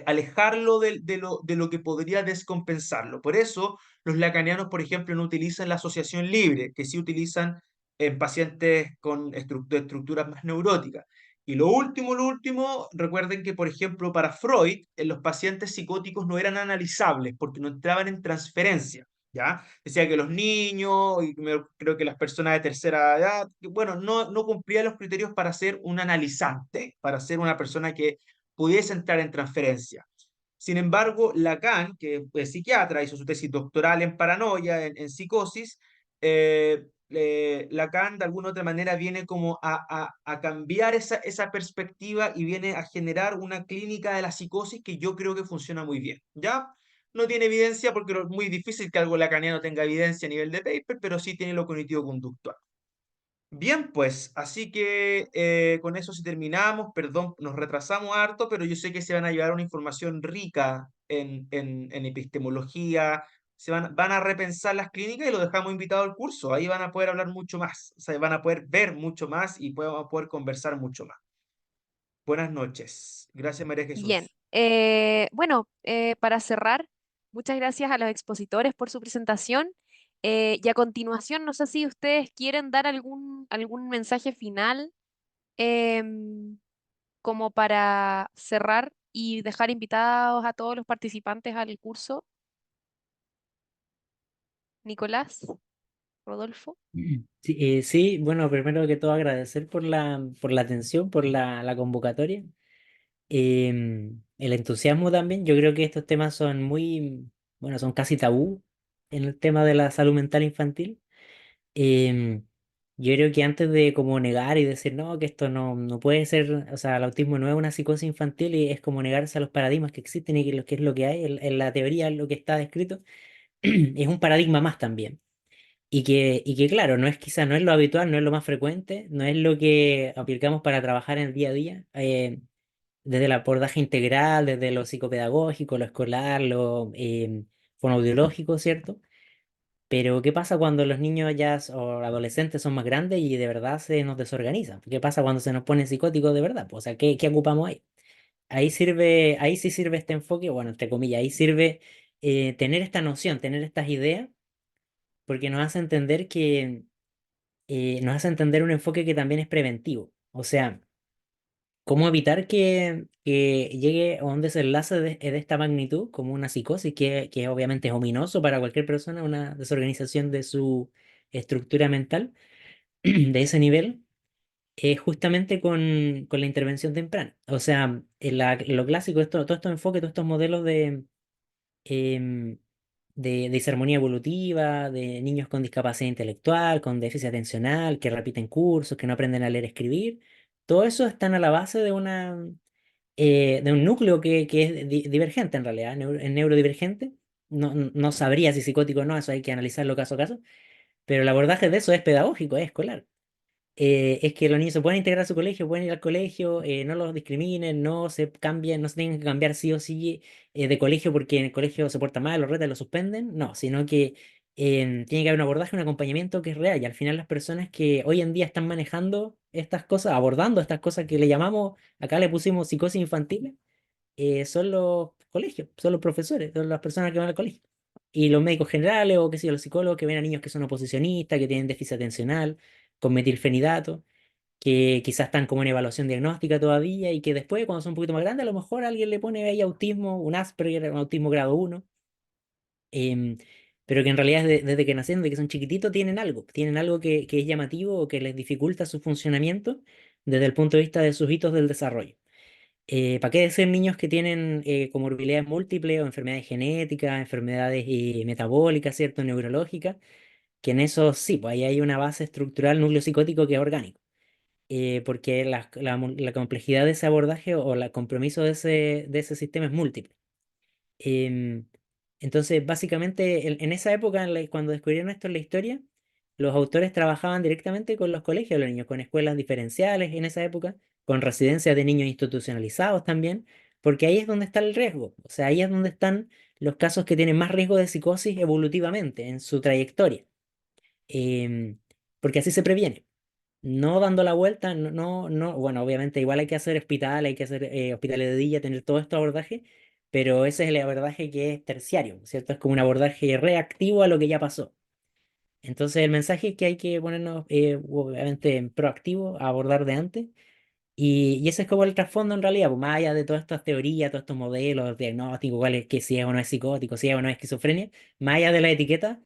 alejarlo de lo que podría descompensarlo. Por eso los lacanianos, por ejemplo, no utilizan la asociación libre, que sí utilizan en pacientes con estructuras más neuróticas. Y lo último, recuerden que, por ejemplo, para Freud, los pacientes psicóticos no eran analizables porque no entraban en transferencia. ¿Ya? Decía que los niños, y creo que las personas de tercera edad, bueno, no cumplían los criterios para ser un analizante, para ser una persona que pudiese entrar en transferencia. Sin embargo, Lacan, que es psiquiatra, hizo su tesis doctoral en paranoia, en psicosis, Lacan de alguna u otra manera viene como a cambiar esa perspectiva y viene a generar una clínica de la psicosis que yo creo que funciona muy bien. ¿Ya? No tiene evidencia porque es muy difícil que algo lacaniano tenga evidencia a nivel de paper, pero sí tiene lo cognitivo-conductual. Bien, pues, así que con eso sí terminamos. Perdón, nos retrasamos harto, pero yo sé que se van a llevar una información rica en epistemología, van a repensar las clínicas y lo dejamos invitado al curso. Ahí van a poder hablar mucho más, o sea, van a poder ver mucho más y van a poder conversar mucho más. Buenas noches. Gracias, María Bien, Jesús. bueno, para cerrar, muchas gracias a los expositores por su presentación. Y a continuación, no sé si ustedes quieren dar algún mensaje final em, como para cerrar y dejar invitados a todos los participantes al curso. Nicolás, Rodolfo. Sí, sí, bueno, primero que todo agradecer por la atención, por la convocatoria. El entusiasmo también, yo creo que estos temas son muy, bueno, son casi tabú en el tema de la salud mental infantil. Em, yo creo que antes de como negar y decir, no, que esto no puede ser, o sea, el autismo no es una psicosis infantil y es como negarse a los paradigmas que existen y que es lo que hay en la teoría, lo que está descrito, es un paradigma más también. Y que claro, no es quizás, no es lo habitual, no es lo más frecuente, no es lo que aplicamos para trabajar en el día a día. Desde el abordaje integral, desde lo psicopedagógico, lo escolar, lo fonoaudiológico, ¿cierto? Pero ¿qué pasa cuando los niños ya o adolescentes son más grandes y de verdad se nos desorganizan? ¿Qué pasa cuando se nos pone psicóticos de verdad? Pues, o sea, ¿qué ocupamos ahí? Ahí sí sirve este enfoque, bueno, entre comillas, ahí sirve tener esta noción, tener estas ideas, porque nos hace entender un enfoque que también es preventivo. O sea, ¿cómo evitar que llegue a un desenlace de esta magnitud, como una psicosis, que obviamente es ominoso para cualquier persona, una desorganización de su estructura mental de ese nivel? Justamente con la intervención temprana. O sea, lo clásico, todos estos enfoques, todos estos modelos em, de disarmonía evolutiva, de niños con discapacidad intelectual, con déficit atencional, que repiten cursos, que no aprenden a leer y escribir, todo eso están a la base de un núcleo que es divergente en realidad, es neurodivergente. No sabría si psicótico o no, eso hay que analizarlo caso a caso, pero el abordaje de eso es pedagógico, es escolar. Es que los niños se pueden integrar a su colegio, pueden ir al colegio, no los discriminen, no se cambien, no se tienen que cambiar sí o sí de colegio porque en el colegio se porta mal, los retan, lo suspenden, no, sino que tiene que haber un abordaje, un acompañamiento que es real y al final las personas que hoy en día están manejando estas cosas, abordando estas cosas que le llamamos, acá le pusimos psicosis infantil, son los colegios, son los profesores, son las personas que van al colegio. y los médicos generales o qué sé yo, los psicólogos que ven a niños que son oposicionistas, que tienen déficit atencional, con metilfenidato, que quizás están como en evaluación diagnóstica todavía y que después, cuando son un poquito más grandes, a lo mejor alguien le pone ahí autismo, un Asperger, un autismo grado 1, em, pero que en realidad desde que nacieron, desde que son chiquititos, tienen algo que es llamativo o que les dificulta su funcionamiento desde el punto de vista de sus hitos del desarrollo. ¿Para qué decir niños que tienen comorbilidades múltiples o enfermedades genéticas, enfermedades metabólicas, ¿cierto? Neurológicas, que en eso sí, pues ahí hay una base estructural, núcleo psicótico que es orgánico. Porque la complejidad de ese abordaje o el compromiso de ese sistema es múltiple. Em, entonces, básicamente, en esa época, cuando descubrieron esto en la historia, los autores trabajaban directamente con los colegios de los niños, con escuelas diferenciales en esa época, con residencias de niños institucionalizados también, porque ahí es donde está el riesgo. O sea, ahí es donde están los casos que tienen más riesgo de psicosis evolutivamente en su trayectoria. Em, Porque así se previene. No dando la vuelta, bueno, obviamente igual hay que hacer hospital, hay que hacer hospitales de día, tener todo este abordaje, pero ese es el abordaje que es terciario, ¿cierto? Es como un abordaje reactivo a lo que ya pasó. Entonces el mensaje es que hay que ponernos, obviamente, en proactivo, a abordar de antes, y ese es como el trasfondo en realidad, pues más allá de todas estas teorías, todos estos modelos diagnósticos, cuál es que si es o no es psicótico, si es o no es esquizofrenia, más allá de la etiqueta.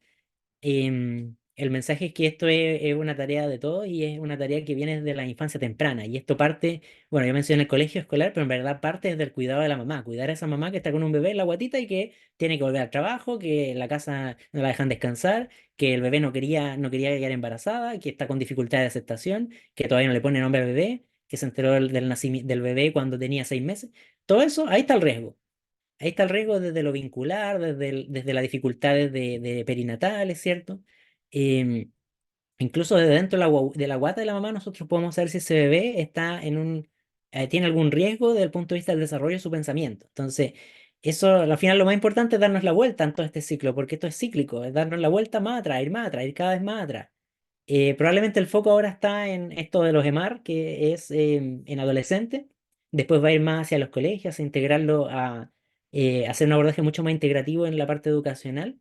El mensaje es que esto es una tarea de todos y es una tarea que viene desde la infancia temprana. Y esto parte, bueno, yo mencioné el colegio escolar, pero en verdad parte desde el cuidado de la mamá. Cuidar a esa mamá que está con un bebé en la guatita y que tiene que volver al trabajo, que en la casa no la dejan descansar, que el bebé no quería quedar embarazada, que está con dificultad de aceptación, que todavía no le pone nombre al bebé, que se enteró del nacimiento del bebé cuando tenía 6 meses. Todo eso, ahí está el riesgo. Ahí está el riesgo desde lo vincular, desde las dificultades de perinatales, ¿cierto? Em, Incluso desde dentro de la guata de la mamá nosotros podemos saber si ese bebé tiene algún riesgo desde el punto de vista del desarrollo de su pensamiento. Entonces, eso al final lo más importante es darnos la vuelta en todo este ciclo, porque esto es cíclico, es darnos la vuelta más atrás, ir cada vez más atrás. Probablemente el foco ahora está en esto de los EMAR, que es en adolescentes. Después va a ir más hacia los colegios, a integrarlo hacer un abordaje mucho más integrativo en la parte educacional.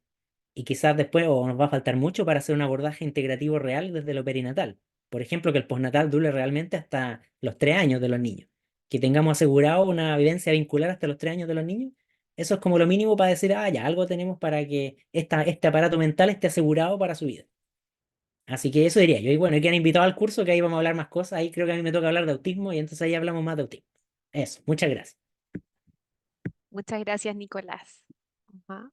Y quizás después o nos va a faltar mucho para hacer un abordaje integrativo real desde lo perinatal. Por ejemplo, que el postnatal dure realmente hasta los 3 años de los niños. Que tengamos asegurado una evidencia vincular hasta los 3 años de los niños. Eso es como lo mínimo para decir, ya, algo tenemos para que este aparato mental esté asegurado para su vida. Así que eso diría yo. Y bueno, y que han invitado al curso, que ahí vamos a hablar más cosas. Ahí creo que a mí me toca hablar de autismo y entonces ahí hablamos más de autismo. Eso, muchas gracias. Muchas gracias, Nicolás. Ajá.